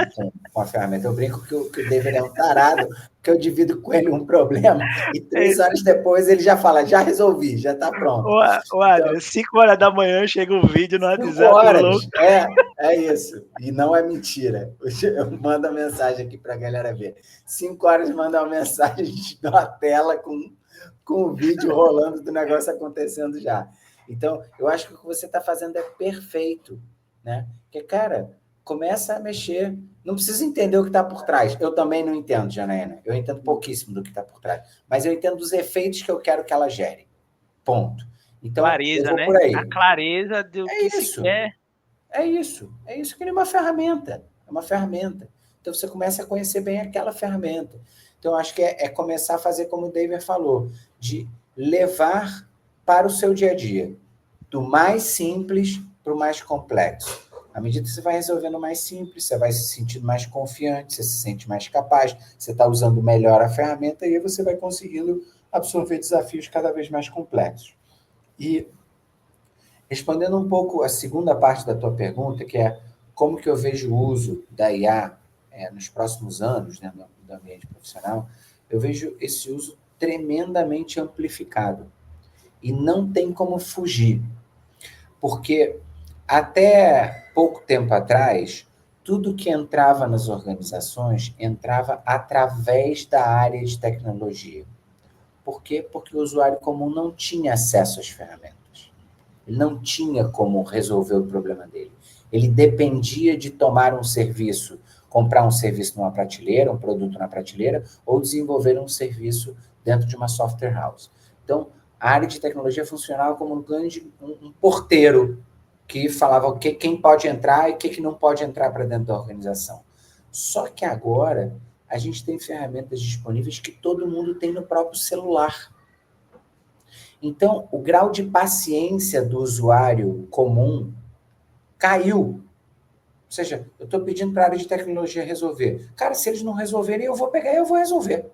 a ferramenta. Eu brinco que o David é um tarado, que eu divido com ele um problema e 3 horas depois ele já fala, já resolvi, já está pronto. Ô, Então, Adriano, 5 horas da manhã chega um vídeo no 5 WhatsApp louco. horas, é isso. E não é mentira. Eu mando a mensagem aqui para a galera ver. 5 horas manda uma mensagem de uma tela com o vídeo rolando do negócio acontecendo já. Então, eu acho que o que você está fazendo é perfeito, né? Porque, cara, começa a mexer. Não precisa entender o que está por trás. Eu também não entendo, Janaína. Eu entendo pouquíssimo do que está por trás. Mas eu entendo os efeitos que eu quero que ela gere. Ponto. Então, eu Clareza, vou né? por A aí. clareza do que É se isso. quer. É isso. É isso que é uma ferramenta. É uma ferramenta. Então, você começa a conhecer bem aquela ferramenta. Então, acho que é começar a fazer como o David falou, de levar para o seu dia a dia. Do mais simples para o mais complexo. À medida que você vai resolvendo mais simples, você vai se sentindo mais confiante, você se sente mais capaz, você está usando melhor a ferramenta e aí você vai conseguindo absorver desafios cada vez mais complexos. E respondendo um pouco a segunda parte da tua pergunta, que é como que eu vejo o uso da IA nos próximos anos, né, no ambiente profissional, eu vejo esse uso tremendamente amplificado. E não tem como fugir, porque até pouco tempo atrás, tudo que entrava nas organizações entrava através da área de tecnologia. Por quê? Porque o usuário comum não tinha acesso às ferramentas. Ele não tinha como resolver o problema dele. Ele dependia de tomar um serviço, comprar um serviço numa prateleira, um produto na prateleira, ou desenvolver um serviço dentro de uma software house. Então, a área de tecnologia funcionava como um porteiro que falava quem pode entrar e o que não pode entrar para dentro da organização. Só que agora a gente tem ferramentas disponíveis que todo mundo tem no próprio celular. Então, o grau de paciência do usuário comum caiu. Ou seja, eu estou pedindo para a área de tecnologia resolver. Cara, se eles não resolverem, eu vou pegar e eu vou resolver.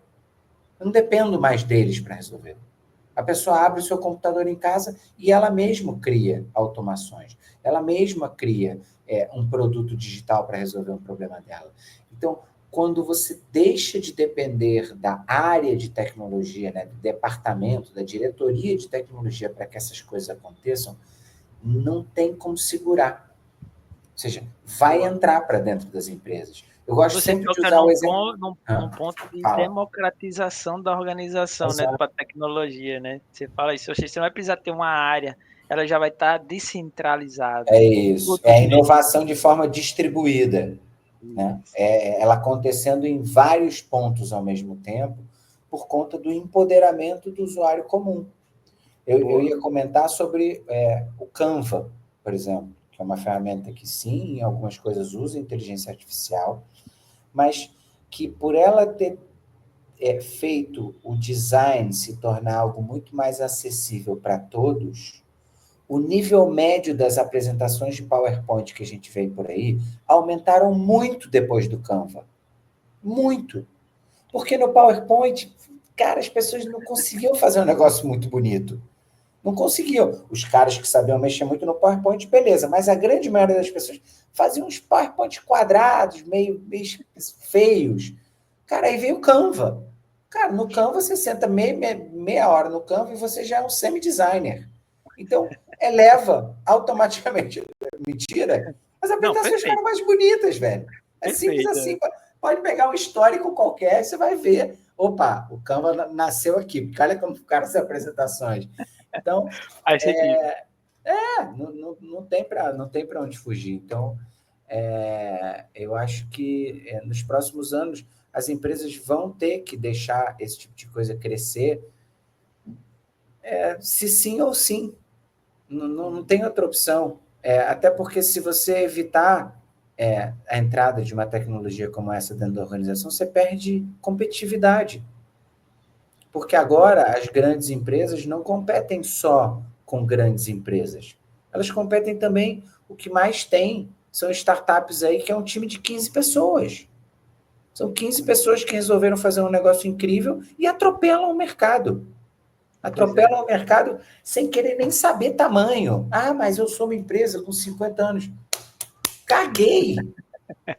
Eu não dependo mais deles para resolver. A pessoa abre o seu computador em casa e ela mesma cria automações. Ela mesma cria um produto digital para resolver um problema dela. Então, quando você deixa de depender da área de tecnologia, né, do departamento, da diretoria de tecnologia para que essas coisas aconteçam, não tem como segurar. Ou seja, vai entrar para dentro das empresas. Eu gosto Você sempre de toca usar o exemplo. num ponto de Fala. democratização da organização, né, Exato. para a tecnologia, né? Você fala isso, você não vai precisar ter uma área, ela já vai estar descentralizada. É isso. É Tudo a dentro. inovação de forma distribuída. Né? Ela acontecendo em vários pontos ao mesmo tempo, por conta do empoderamento do usuário comum. Eu ia comentar sobre o Canva, por exemplo, que é uma ferramenta que, sim, em algumas coisas usa inteligência artificial, mas que, por ela ter feito o design se tornar algo muito mais acessível para todos, o nível médio das apresentações de PowerPoint que a gente vê por aí aumentaram muito depois do Canva. Muito. Porque no PowerPoint, cara, as pessoas não conseguiam fazer um negócio muito bonito. Não conseguiam. Os caras que sabiam mexer muito no PowerPoint, beleza, mas a grande maioria das pessoas faziam uns PowerPoint quadrados, meio feios. Cara, aí veio o Canva. Cara, no Canva você senta meia hora no Canva e você já é um semi-designer. Então, eleva automaticamente. Mentira. As Não, apresentações perfeito, ficaram mais bonitas, velho. É simples perfeito. assim. Pode pegar um histórico qualquer, você vai ver. Opa, o Canva nasceu aqui. Porque olha como ficaram as apresentações. Então, Faz sentido. não tem para onde fugir. Então, eu acho que nos próximos anos as empresas vão ter que deixar esse tipo de coisa crescer, se sim ou sim. Não tem outra opção. Até porque se você evitar a entrada de uma tecnologia como essa dentro da organização, você perde competitividade. Porque agora as grandes empresas não competem só com grandes empresas. Elas competem também, o que mais tem são startups aí, que é um time de 15 pessoas. São 15 pessoas que resolveram fazer um negócio incrível e atropelam o mercado. Atropelam o mercado sem querer nem saber tamanho. Ah, mas eu sou uma empresa com 50 anos. Caguei!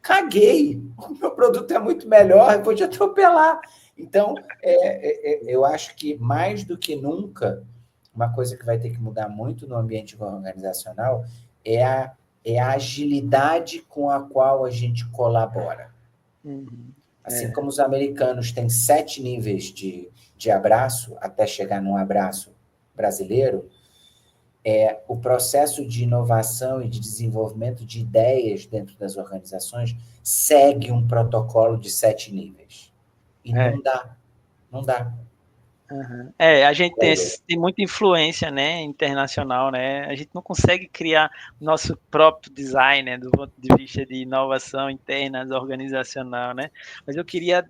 Caguei! O meu produto é muito melhor, eu vou te atropelar. Então, eu acho que, mais do que nunca, uma coisa que vai ter que mudar muito no ambiente organizacional é a agilidade com a qual a gente colabora. Uhum. Assim como os americanos têm 7 níveis de abraço, até chegar num abraço brasileiro, o processo de inovação e de desenvolvimento de ideias dentro das organizações segue um protocolo de 7 níveis. E não dá. Não dá. Uhum. A gente tem muita influência, né, internacional, né? A gente não consegue criar nosso próprio design, né, do ponto de vista de inovação interna, organizacional, né? Mas eu queria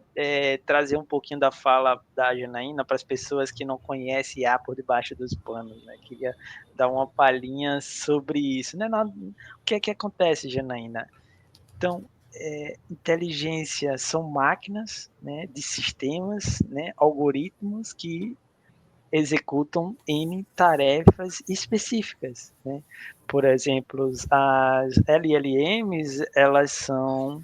trazer um pouquinho da fala da Janaína para as pessoas que não conhecem IA por debaixo dos panos, né? Queria dar uma palhinha sobre isso, né? O que é que acontece, Janaína? Então, inteligência são máquinas, né, de sistemas, né, algoritmos que executam N tarefas específicas, né? Por exemplo, as LLMs, elas são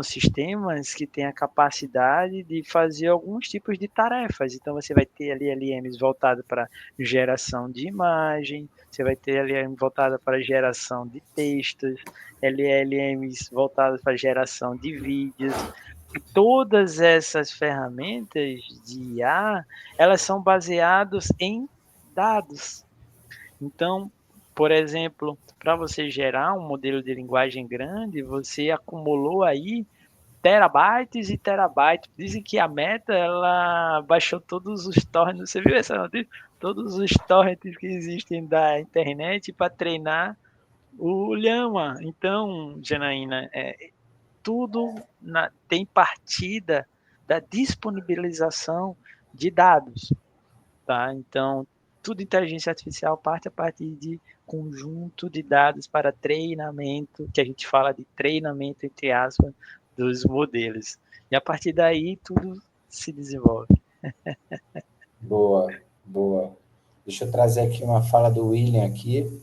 sistemas que têm a capacidade de fazer alguns tipos de tarefas. Então, você vai ter LLMs voltadas para geração de imagem, você vai ter LLM voltada para geração de textos, LLMs voltadas para geração de vídeos. E todas essas ferramentas de IA, elas são baseadas em dados. Então, por exemplo, para você gerar um modelo de linguagem grande, você acumulou aí terabytes e terabytes. Dizem que a Meta, ela baixou todos os torrents, você viu essa notícia? Todos os torrents que existem da internet para treinar o Llama. Então, Janaína, tudo tem partida da disponibilização de dados, tá? Então, tudo inteligência artificial parte a partir de conjunto de dados para treinamento, que a gente fala de treinamento, entre aspas, dos modelos. E a partir daí, tudo se desenvolve. Boa, boa. Deixa eu trazer aqui uma fala do William aqui,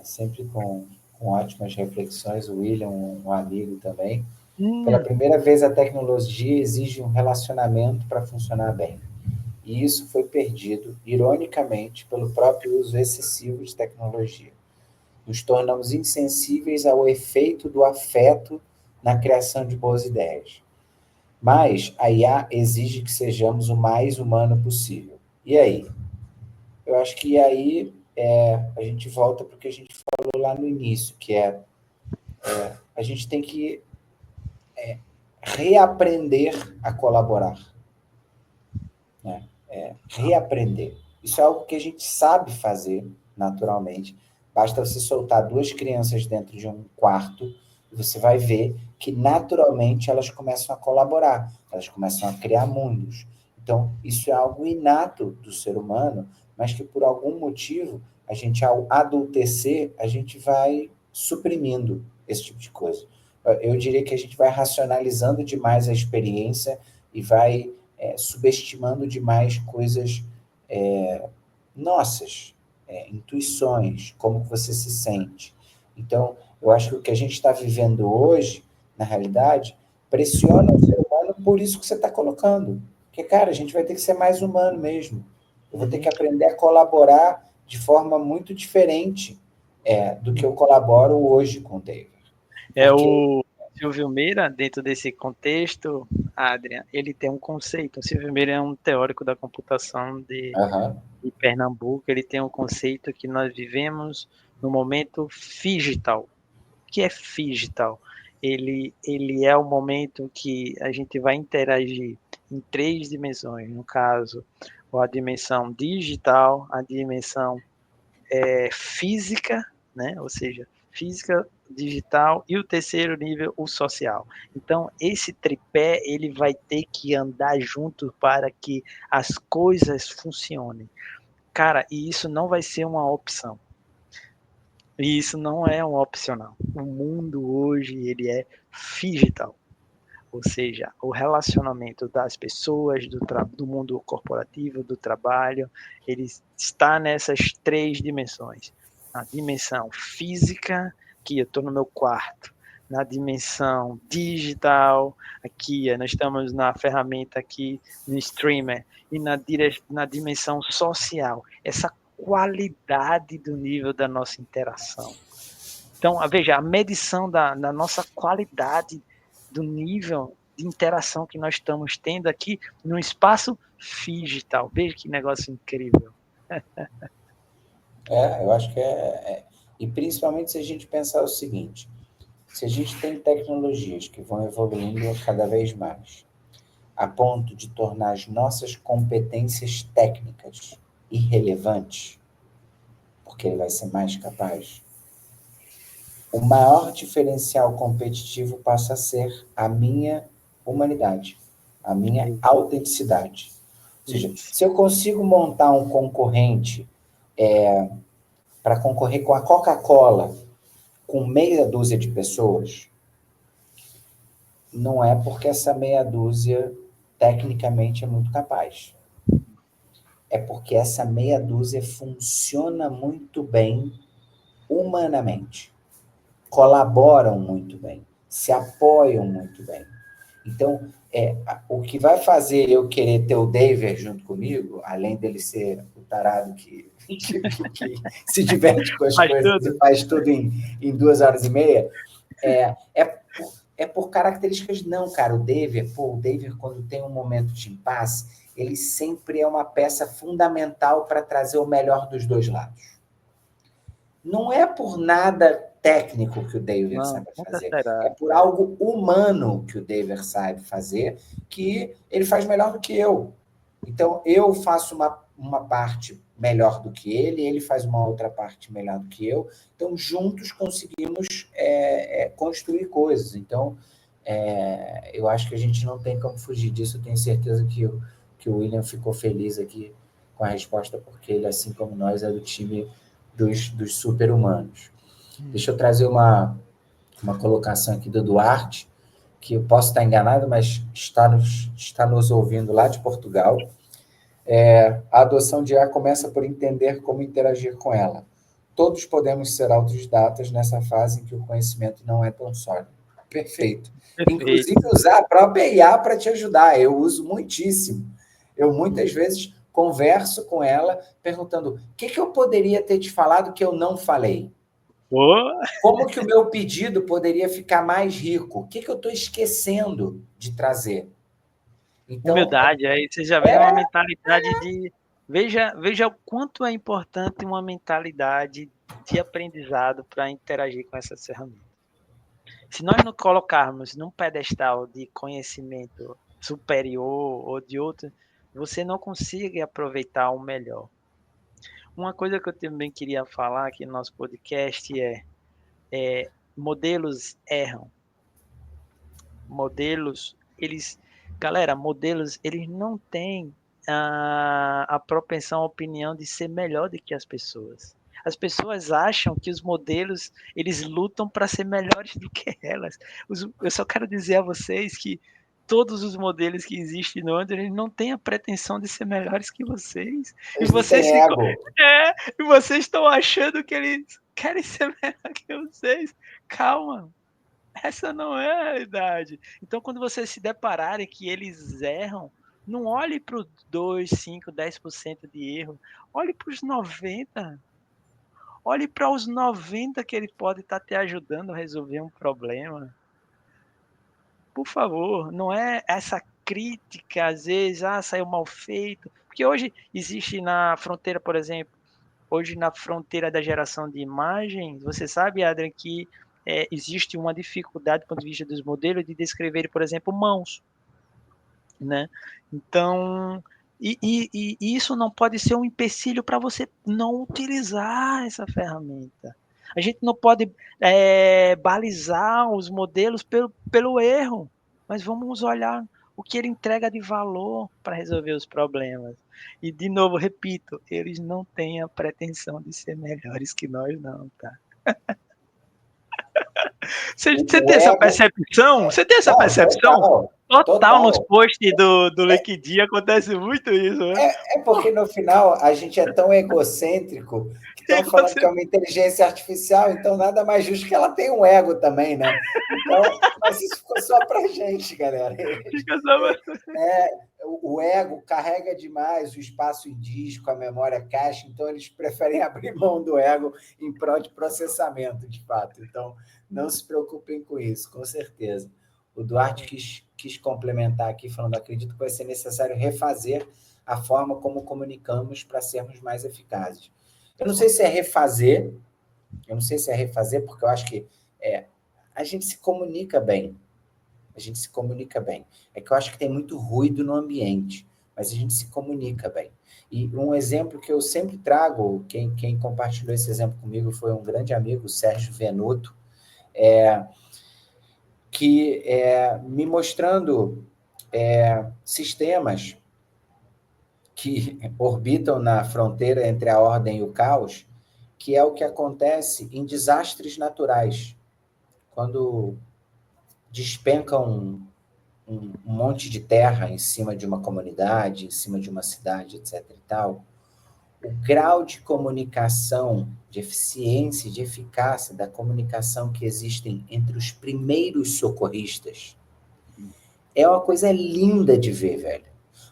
sempre com ótimas reflexões, o William, um amigo também. Pela primeira vez, a tecnologia exige um relacionamento para funcionar bem. E isso foi perdido, ironicamente, pelo próprio uso excessivo de tecnologia. Nos tornamos insensíveis ao efeito do afeto na criação de boas ideias. Mas a IA exige que sejamos o mais humano possível. E aí? Eu acho que aí a gente volta para o que a gente falou lá no início, que a gente tem que reaprender a colaborar, né? Reaprender. Isso é algo que a gente sabe fazer naturalmente. Basta você soltar duas crianças dentro de um quarto e você vai ver que naturalmente elas começam a colaborar, elas começam a criar mundos. Então, isso é algo inato do ser humano, mas que por algum motivo, a gente ao adultecer, a gente vai suprimindo esse tipo de coisa. Eu diria que a gente vai racionalizando demais a experiência e vai subestimando demais coisas nossas, intuições, como você se sente. Então, eu acho que o que a gente está vivendo hoje, na realidade, pressiona o ser humano por isso que você está colocando. Porque, cara, a gente vai ter que ser mais humano mesmo. Eu vou ter que aprender a colaborar de forma muito diferente do que eu colaboro hoje com o David. O Silvio Meira, dentro desse contexto, Adrian, ele tem um conceito. O Silvio Meira é um teórico da computação de Pernambuco. Ele tem um conceito que nós vivemos no momento digital. O que é digital? Ele é o momento que a gente vai interagir em três dimensões. No caso, a dimensão digital, a dimensão física, né? Ou seja, física, digital e o terceiro nível, o social. Então, esse tripé ele vai ter que andar junto para que as coisas funcionem. Cara, e isso não vai ser uma opção. E isso não é um opcional. O mundo hoje ele é digital. Ou seja, o relacionamento das pessoas, do mundo corporativo, do trabalho, ele está nessas três dimensões. A dimensão física, que eu estou no meu quarto. Na dimensão digital, aqui nós estamos na ferramenta aqui no streamer. E na dimensão social, essa qualidade do nível da nossa interação. Então, veja, a medição da nossa qualidade do nível de interação que nós estamos tendo aqui no espaço digital. Veja que negócio incrível. Eu acho que E principalmente se a gente pensar o seguinte, se a gente tem tecnologias que vão evoluindo cada vez mais, a ponto de tornar as nossas competências técnicas irrelevantes, porque ele vai ser mais capaz, o maior diferencial competitivo passa a ser a minha humanidade, a minha autenticidade. Ou seja, se eu consigo montar um concorrente para concorrer com a Coca-Cola com meia dúzia de pessoas, não é porque essa meia dúzia tecnicamente é muito capaz. É porque essa meia dúzia funciona muito bem humanamente. Colaboram muito bem, se apoiam muito bem. Então, o que vai fazer eu querer ter o David junto comigo, além dele ser o tarado que se diverte com as coisas e faz tudo em 2 horas e meia, é por características. Não, cara, o David, quando tem um momento de impasse, ele sempre é uma peça fundamental para trazer o melhor dos dois lados. Não é por nada técnico que o David sabe fazer, é por algo humano que o David sabe fazer, que ele faz melhor do que eu. Então, eu faço uma parte melhor do que ele faz uma outra parte melhor do que eu. Então, juntos conseguimos construir coisas. Então, eu acho que a gente não tem como fugir disso. Eu tenho certeza que o William ficou feliz aqui com a resposta, porque ele, assim como nós, é do time dos super-humanos. Deixa eu trazer uma colocação aqui do Duarte, que eu posso estar enganado, mas está nos ouvindo lá de Portugal. A adoção de IA começa por entender como interagir com ela. Todos podemos ser autodidatas nessa fase em que o conhecimento não é tão sólido. Perfeito. Inclusive, usar a própria IA para te ajudar. Eu uso muitíssimo. Eu, muitas vezes, converso com ela, perguntando o que eu poderia ter te falado que eu não falei? Como que o meu pedido poderia ficar mais rico? O que eu estou esquecendo de trazer? Então, humildade, aí você já vê uma mentalidade de... Veja o quanto é importante uma mentalidade de aprendizado para interagir com essas ferramentas. Se nós não colocarmos num pedestal de conhecimento superior ou de outro, você não consegue aproveitar o melhor. Uma coisa que eu também queria falar aqui no nosso podcast é modelos erram. Modelos, modelos, eles não têm a propensão, a opinião de ser melhor do que as pessoas. As pessoas acham que os modelos, eles lutam para ser melhores do que elas. Eu só quero dizer a vocês que todos os modelos que existem no Android, eles não têm a pretensão de ser melhores que vocês. Eles não têm ego. E vocês estão achando que eles querem ser melhor que vocês. Calma. Essa não é a realidade. Então, quando vocês se depararem que eles erram, não olhe para os 2, 5, 10% de erro. Olhe para os 90%. Olhe para os 90% que ele pode estar te ajudando a resolver um problema. Por favor, não é essa crítica, às vezes, saiu mal feito. Porque hoje existe na fronteira, por exemplo, hoje na fronteira da geração de imagens, você sabe, Adrian, que existe uma dificuldade do ponto de vista dos modelos de descrever, por exemplo, mãos, né? Então, e isso não pode ser um empecilho para você não utilizar essa ferramenta. A gente não pode balizar os modelos pelo erro, mas vamos olhar o que ele entrega de valor para resolver os problemas. E, de novo, repito, eles não têm a pretensão de ser melhores que nós, não, tá? Você tem essa percepção? Você tem essa percepção? Total nos posts do LinkedIn acontece muito isso, né? Porque no final a gente é tão egocêntrico que estão falando que é uma inteligência artificial, então nada mais justo que ela tenha um ego também, né? Então, mas isso ficou só pra gente, galera. Fica só... O ego carrega demais o espaço em disco, a memória cache, então eles preferem abrir mão do ego em prol de processamento, de fato. Então, não se preocupem com isso, com certeza. O Duarte quis complementar aqui, falando, acredito que vai ser necessário refazer a forma como comunicamos para sermos mais eficazes. Eu não sei se é refazer, porque eu acho que a gente se comunica bem. a gente se comunica bem. É que eu acho que tem muito ruído no ambiente, mas a gente se comunica bem. E um exemplo que eu sempre trago, quem compartilhou esse exemplo comigo foi um grande amigo, Sérgio Venuto, que me mostrando sistemas que orbitam na fronteira entre a ordem e o caos, que é o que acontece em desastres naturais. Quando despenca um monte de terra em cima de uma comunidade, em cima de uma cidade, etc. e tal, o grau de comunicação, de eficiência, de eficácia da comunicação que existem entre os primeiros socorristas é uma coisa linda de ver, velho.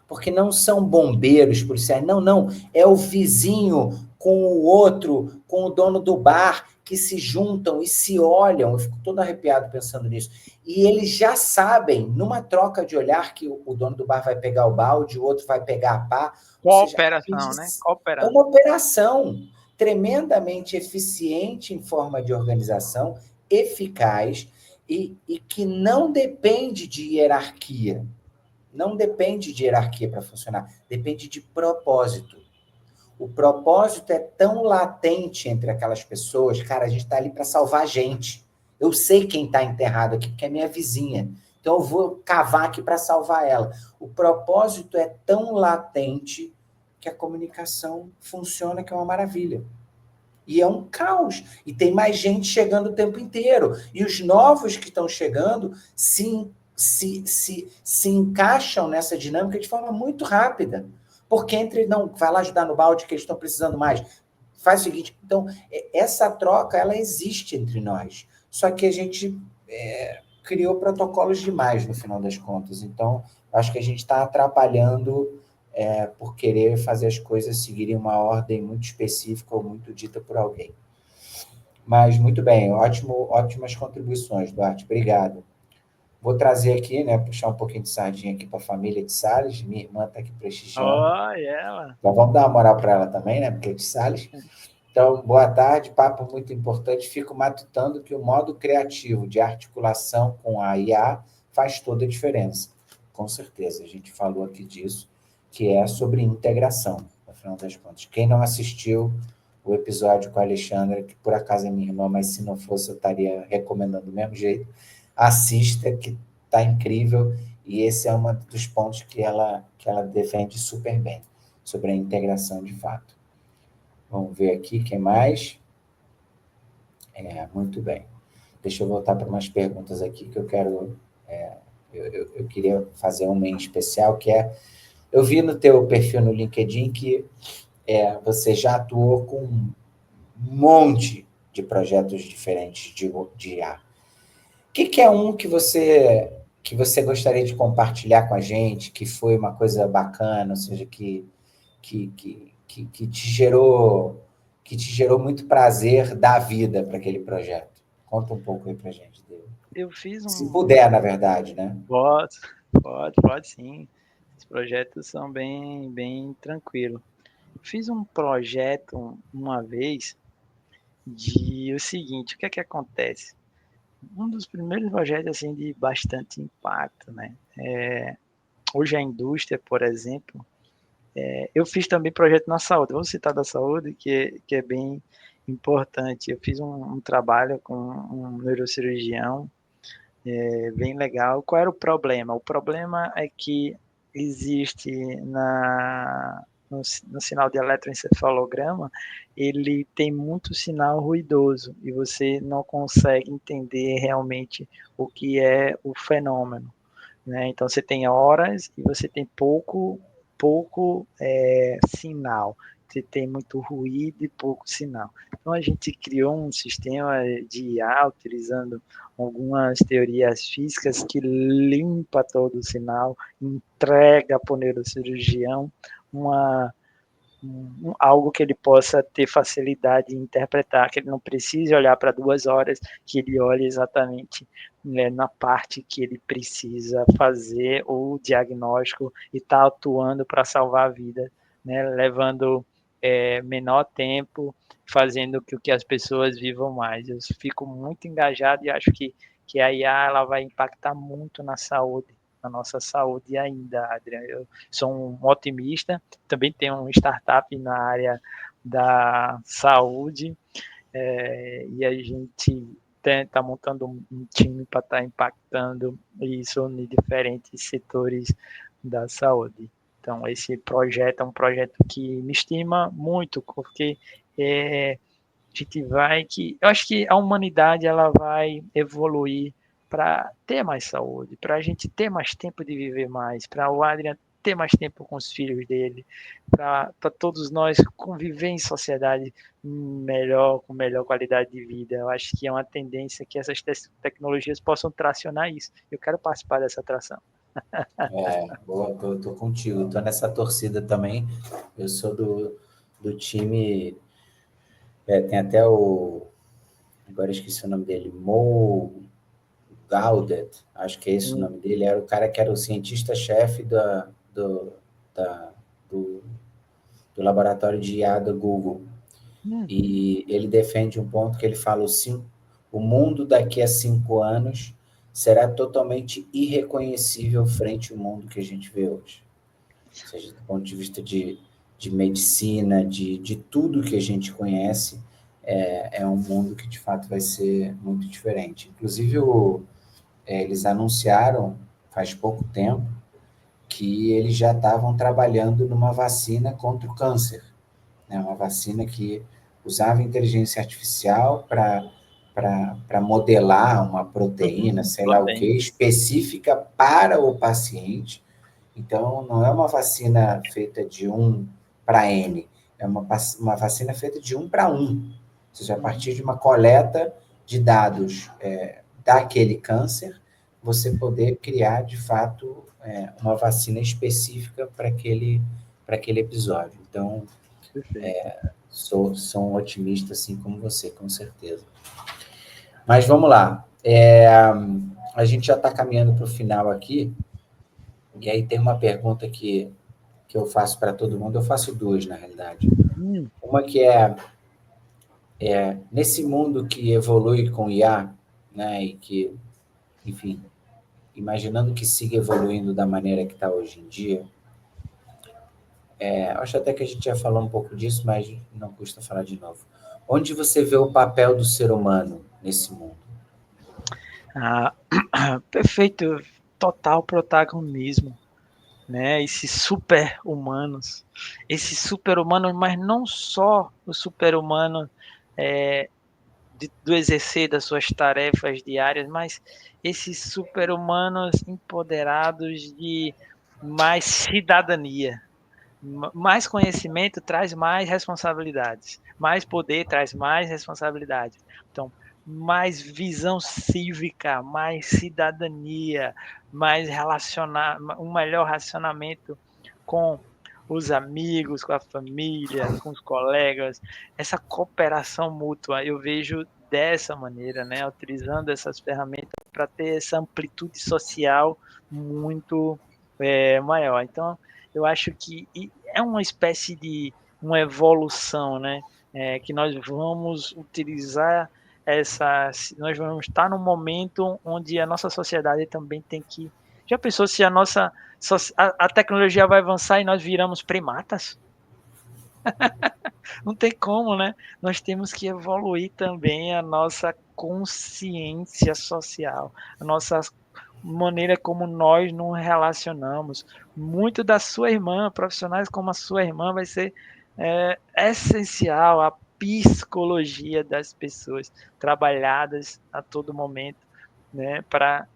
Porque não são bombeiros, policiais, não. É o vizinho com o outro, com o dono do bar, que se juntam e se olham. Eu fico todo arrepiado pensando nisso. E eles já sabem, numa troca de olhar, que o dono do bar vai pegar o balde, o outro vai pegar a pá. Ou seja, Cooperação, né? é Cooperando. uma operação tremendamente eficiente em forma de organização, eficaz, e que não depende de hierarquia. Não depende de hierarquia para funcionar, depende de propósito. O propósito é tão latente entre aquelas pessoas, cara, a gente está ali para salvar a gente. Eu sei quem está enterrado aqui, porque é minha vizinha. Então eu vou cavar aqui para salvar ela. O propósito é tão latente que a comunicação funciona, que é uma maravilha. E é um caos. E tem mais gente chegando o tempo inteiro. E os novos que estão chegando se encaixam nessa dinâmica de forma muito rápida. Porque não vai lá ajudar no balde que eles estão precisando mais. Faz o seguinte, então, essa troca, ela existe entre nós. Só que a gente criou protocolos demais, no final das contas. Então, acho que a gente está atrapalhando por querer fazer as coisas seguirem uma ordem muito específica ou muito dita por alguém. Mas, muito bem, ótimas contribuições, Duarte, obrigado. Vou trazer aqui, puxar um pouquinho de sardinha aqui para a família de Salles, minha irmã está aqui prestigiando. Ela. Então, vamos dar uma moral para ela também, porque é de Salles. Então, boa tarde, papo muito importante. Fico matutando que o modo criativo de articulação com a IA faz toda a diferença. Com certeza, a gente falou aqui disso, que é sobre integração, no final das contas. Quem não assistiu o episódio com a Alexandra, que por acaso é minha irmã, mas se não fosse eu estaria recomendando do mesmo jeito, assista, que está incrível, e esse é um dos pontos que ela defende super bem, sobre a integração de fato. Vamos ver aqui, quem mais? Muito bem. Deixa eu voltar para umas perguntas aqui que eu quero... Eu queria fazer uma em especial, que é... Eu vi no teu perfil no LinkedIn que você já atuou com um monte de projetos diferentes de IA. O que é um que você gostaria de compartilhar com a gente, que foi uma coisa bacana, ou seja, que te gerou muito prazer da vida para aquele projeto? Conta um pouco aí para a gente dele. Eu fiz Se puder, na verdade, né? Pode sim. Os projetos são bem tranquilos. Fiz um projeto uma vez de o seguinte, o que é que acontece? Um dos primeiros projetos assim de bastante impacto, né? Hoje a indústria, por exemplo, eu fiz também projeto na saúde. Vou citar da saúde, que é bem importante. Eu fiz um trabalho com um neurocirurgião, bem legal. Qual era o problema? O problema é que existe no sinal de eletroencefalograma, ele tem muito sinal ruidoso e você não consegue entender realmente o que é o fenômeno, né? Então você tem horas e você tem pouco sinal. Você tem muito ruído e pouco sinal. Então a gente criou um sistema de IA utilizando algumas teorias físicas que limpa todo o sinal, entrega para o neurocirurgião algo que ele possa ter facilidade de interpretar, que ele não precise olhar para 2 horas, que ele olhe exatamente, né, na parte que ele precisa fazer o diagnóstico e está atuando para salvar a vida, né, levando menor tempo, fazendo com que as pessoas vivam mais. Eu fico muito engajado e acho que a IA ela vai impactar muito na saúde, na nossa saúde ainda, Adriano. Eu sou um otimista, também tenho um startup na área da saúde, e a gente está montando um time para estar impactando isso em diferentes setores da saúde. Então, esse projeto é um projeto que me estima muito, porque a gente eu acho que a humanidade ela vai evoluir para ter mais saúde, para a gente ter mais tempo de viver mais, para o Adrian ter mais tempo com os filhos dele, para todos nós conviver em sociedade melhor, com melhor qualidade de vida. Eu acho que é uma tendência que essas tecnologias possam tracionar isso. Eu quero participar dessa atração. Boa, tô contigo, tô nessa torcida também. Eu sou do time, tem até agora eu esqueci o nome dele, Mo Gaudet, acho que é esse o nome dele, era o cara que era o cientista-chefe da, do, do laboratório de IA da Google. E ele defende um ponto que ele fala, o mundo daqui a 5 anos será totalmente irreconhecível frente ao mundo que a gente vê hoje. Ou seja, do ponto de vista de medicina, de tudo que a gente conhece, é um mundo que, de fato, vai ser muito diferente. Inclusive, eles anunciaram, faz pouco tempo, que eles já estavam trabalhando numa vacina contra o câncer, né? Uma vacina que usava inteligência artificial para modelar uma proteína, sei lá o que, específica para o paciente. Então, não é uma vacina feita de 1 para N, é uma vacina feita de 1 para 1. Ou seja, a partir de uma coleta de dados daquele câncer, você poder criar, de fato, uma vacina específica para aquele episódio. Então, sou um otimista, assim como você, com certeza. Mas vamos lá. A gente já está caminhando para o final aqui, e aí tem uma pergunta que eu faço para todo mundo, eu faço duas, na realidade. Uma que nesse mundo que evolui com IA, né, e que, enfim, imaginando que siga evoluindo da maneira que está hoje em dia, acho até que a gente já falou um pouco disso, mas não custa falar de novo. Onde você vê o papel do ser humano nesse mundo? Perfeito, total protagonismo, né? Esses super-humanos, mas não só o super-humano do exercer das suas tarefas diárias, mas esses super-humanos empoderados de mais cidadania. Mais conhecimento traz mais responsabilidades, mais poder traz mais responsabilidade. Então, mais visão cívica, mais cidadania, um melhor relacionamento com os amigos, com a família, com os colegas, essa cooperação mútua, eu vejo dessa maneira, né, utilizando essas ferramentas para ter essa amplitude social muito maior. Então, eu acho que é uma espécie de uma evolução, né, que nós vamos utilizar nós vamos estar num momento onde a nossa sociedade também tem que. Já pensou se a tecnologia vai avançar e nós viramos primatas? Não tem como, né? Nós temos que evoluir também a nossa consciência social, a nossa maneira como nós nos relacionamos. Muito da sua irmã, profissionais como a sua irmã, vai ser essencial a psicologia das pessoas, trabalhadas a todo momento, né, para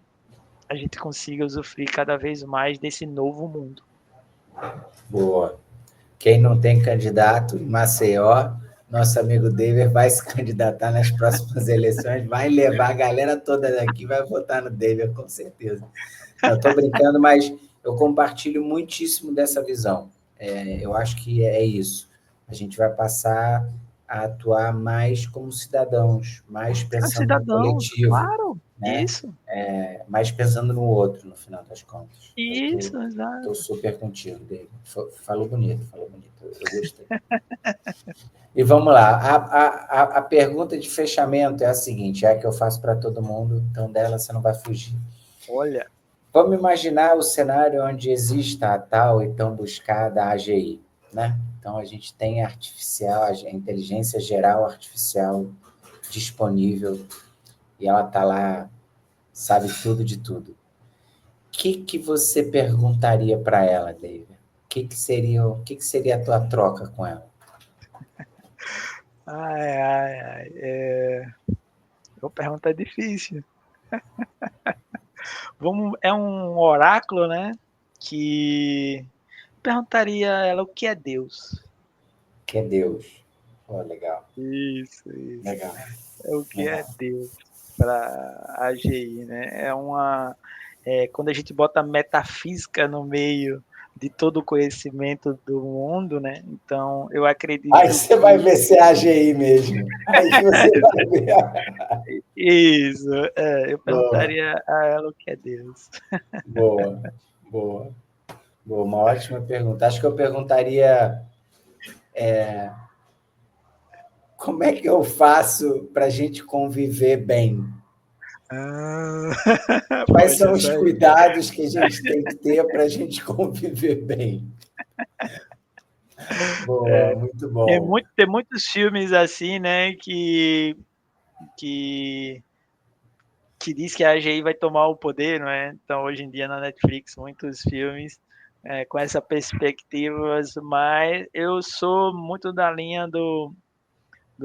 a gente consiga usufruir cada vez mais desse novo mundo. Boa. Quem não tem candidato em Maceió, nosso amigo David vai se candidatar nas próximas eleições, vai levar a galera toda daqui, vai votar no David, com certeza. Não, estou brincando, mas eu compartilho muitíssimo dessa visão. Eu acho que é isso. A gente vai passar a atuar mais como cidadãos, mais pensando no coletivo, claro. né? Isso. Mas pensando no outro, no final das contas. Isso, exato. Estou super contigo, David. Falou bonito. Eu gostei. E vamos lá. A pergunta de fechamento é a seguinte, é a que eu faço para todo mundo, então dela você não vai fugir. Olha. Vamos imaginar o cenário onde exista a tal e tão buscada AGI, né? Então, a gente tem a inteligência geral artificial disponível e ela está lá, sabe tudo de tudo. O que você perguntaria para ela, David? O que seria a tua troca com ela? Uma pergunta difícil. É um oráculo, né? Que perguntaria a ela o que é Deus. O que é Deus? Oh, legal. Isso. Legal. É o que é Deus para a AGI, né? Quando a gente bota metafísica no meio de todo o conhecimento do mundo, né? Então, eu acredito. Aí você vai ver se é AGI mesmo. Aí você vai ver. Isso, eu perguntaria a ela o que é Deus. Boa. Uma ótima pergunta. Acho que eu perguntaria como é que eu faço para a gente conviver bem? Quais são os cuidados que a gente tem que ter para a gente conviver bem? Boa, muito bom. Tem muitos filmes assim, né, que diz que a AGI vai tomar o poder, não é? Então, hoje em dia, na Netflix, muitos filmes com essa perspectiva, mas eu sou muito da linha do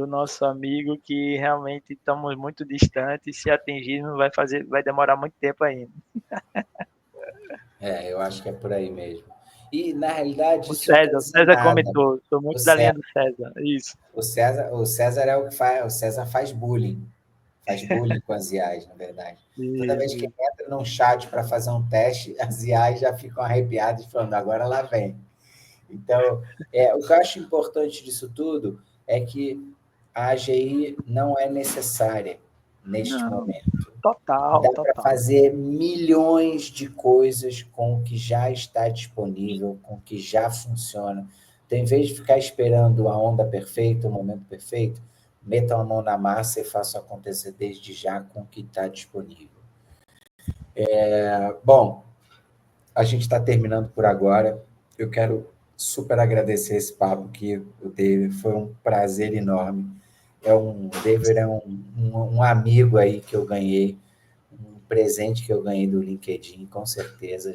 nosso amigo, que realmente estamos muito distantes, se atingirmos vai demorar muito tempo ainda. Eu acho que é por aí mesmo. E, na realidade, O isso não quer dizer César nada. comentou, sou muito da linha do César, isso. O César é o que faz, o César faz bullying com as IAs, na verdade. Toda vez que entra num chat para fazer um teste, as IAs já ficam arrepiadas, falando, agora lá vem. Então, o que eu acho importante disso tudo é que a AGI não é necessária neste momento. Total. Dá para fazer milhões de coisas com o que já está disponível, com o que já funciona. Então, em vez de ficar esperando a onda perfeita, o momento perfeito, metam a mão na massa e façam acontecer desde já com o que está disponível. Bom, a gente está terminando por agora. Eu quero super agradecer esse papo que eu teve. Foi um prazer enorme. O David é um amigo aí que eu ganhei, um presente que eu ganhei do LinkedIn, com certeza.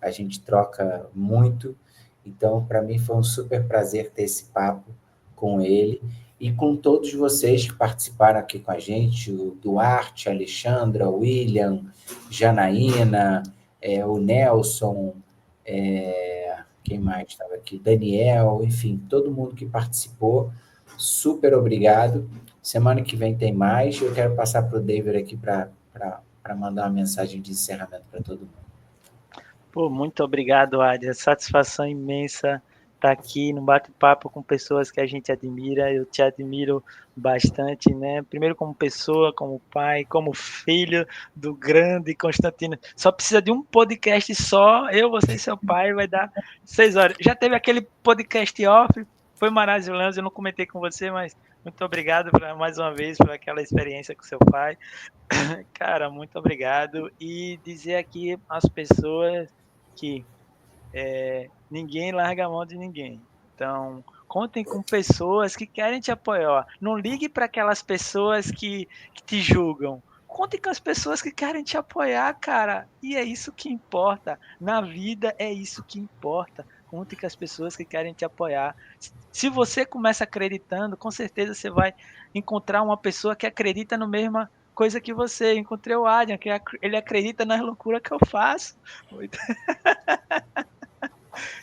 A gente troca muito. Então, para mim, foi um super prazer ter esse papo com ele e com todos vocês que participaram aqui com a gente, o Duarte, a Alexandra, o William, Janaína, o Nelson, quem mais estava aqui? Daniel, enfim, todo mundo que participou, super obrigado. Semana que vem tem mais. Eu quero passar para o David aqui para mandar uma mensagem de encerramento para todo mundo. Pô, muito obrigado, Adria. Satisfação imensa estar aqui no bate-papo com pessoas que a gente admira. Eu te admiro bastante, né? Primeiro como pessoa, como pai, como filho do grande Constantino. Só precisa de um podcast só, eu, você e seu pai, vai dar 6 horas. Já teve aquele podcast off, foi maravilhoso, eu não comentei com você, mas muito obrigado mais uma vez por aquela experiência com seu pai. Cara, muito obrigado. E dizer aqui às pessoas que ninguém larga a mão de ninguém. Então, contem com pessoas que querem te apoiar. Não ligue para aquelas pessoas que te julgam. Contem com as pessoas que querem te apoiar, cara. E é isso que importa. Na vida é isso que importa. Conte com as pessoas que querem te apoiar. Se você começa acreditando, com certeza você vai encontrar uma pessoa que acredita no mesma coisa que você. Encontrei o Adrian, que ele acredita nas loucuras que eu faço.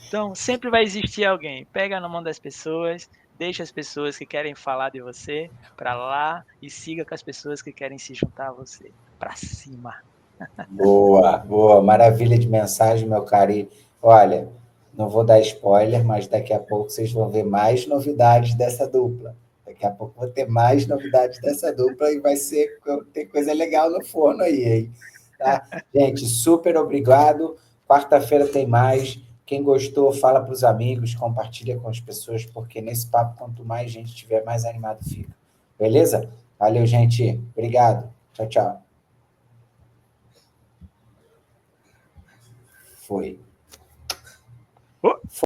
Então, sempre vai existir alguém. Pega na mão das pessoas, deixa as pessoas que querem falar de você para lá e siga com as pessoas que querem se juntar a você. Para cima. Boa. Maravilha de mensagem, meu caro. E, olha, não vou dar spoiler, mas daqui a pouco vocês vão ver mais novidades dessa dupla. Daqui a pouco vou ter mais novidades dessa dupla e vai ser ter coisa legal no forno aí, hein? Tá? Gente, super obrigado. Quarta-feira tem mais. Quem gostou, fala para os amigos, compartilha com as pessoas, porque nesse papo, quanto mais gente tiver, mais animado fica. Beleza? Valeu, gente. Obrigado. Tchau, tchau. Foi.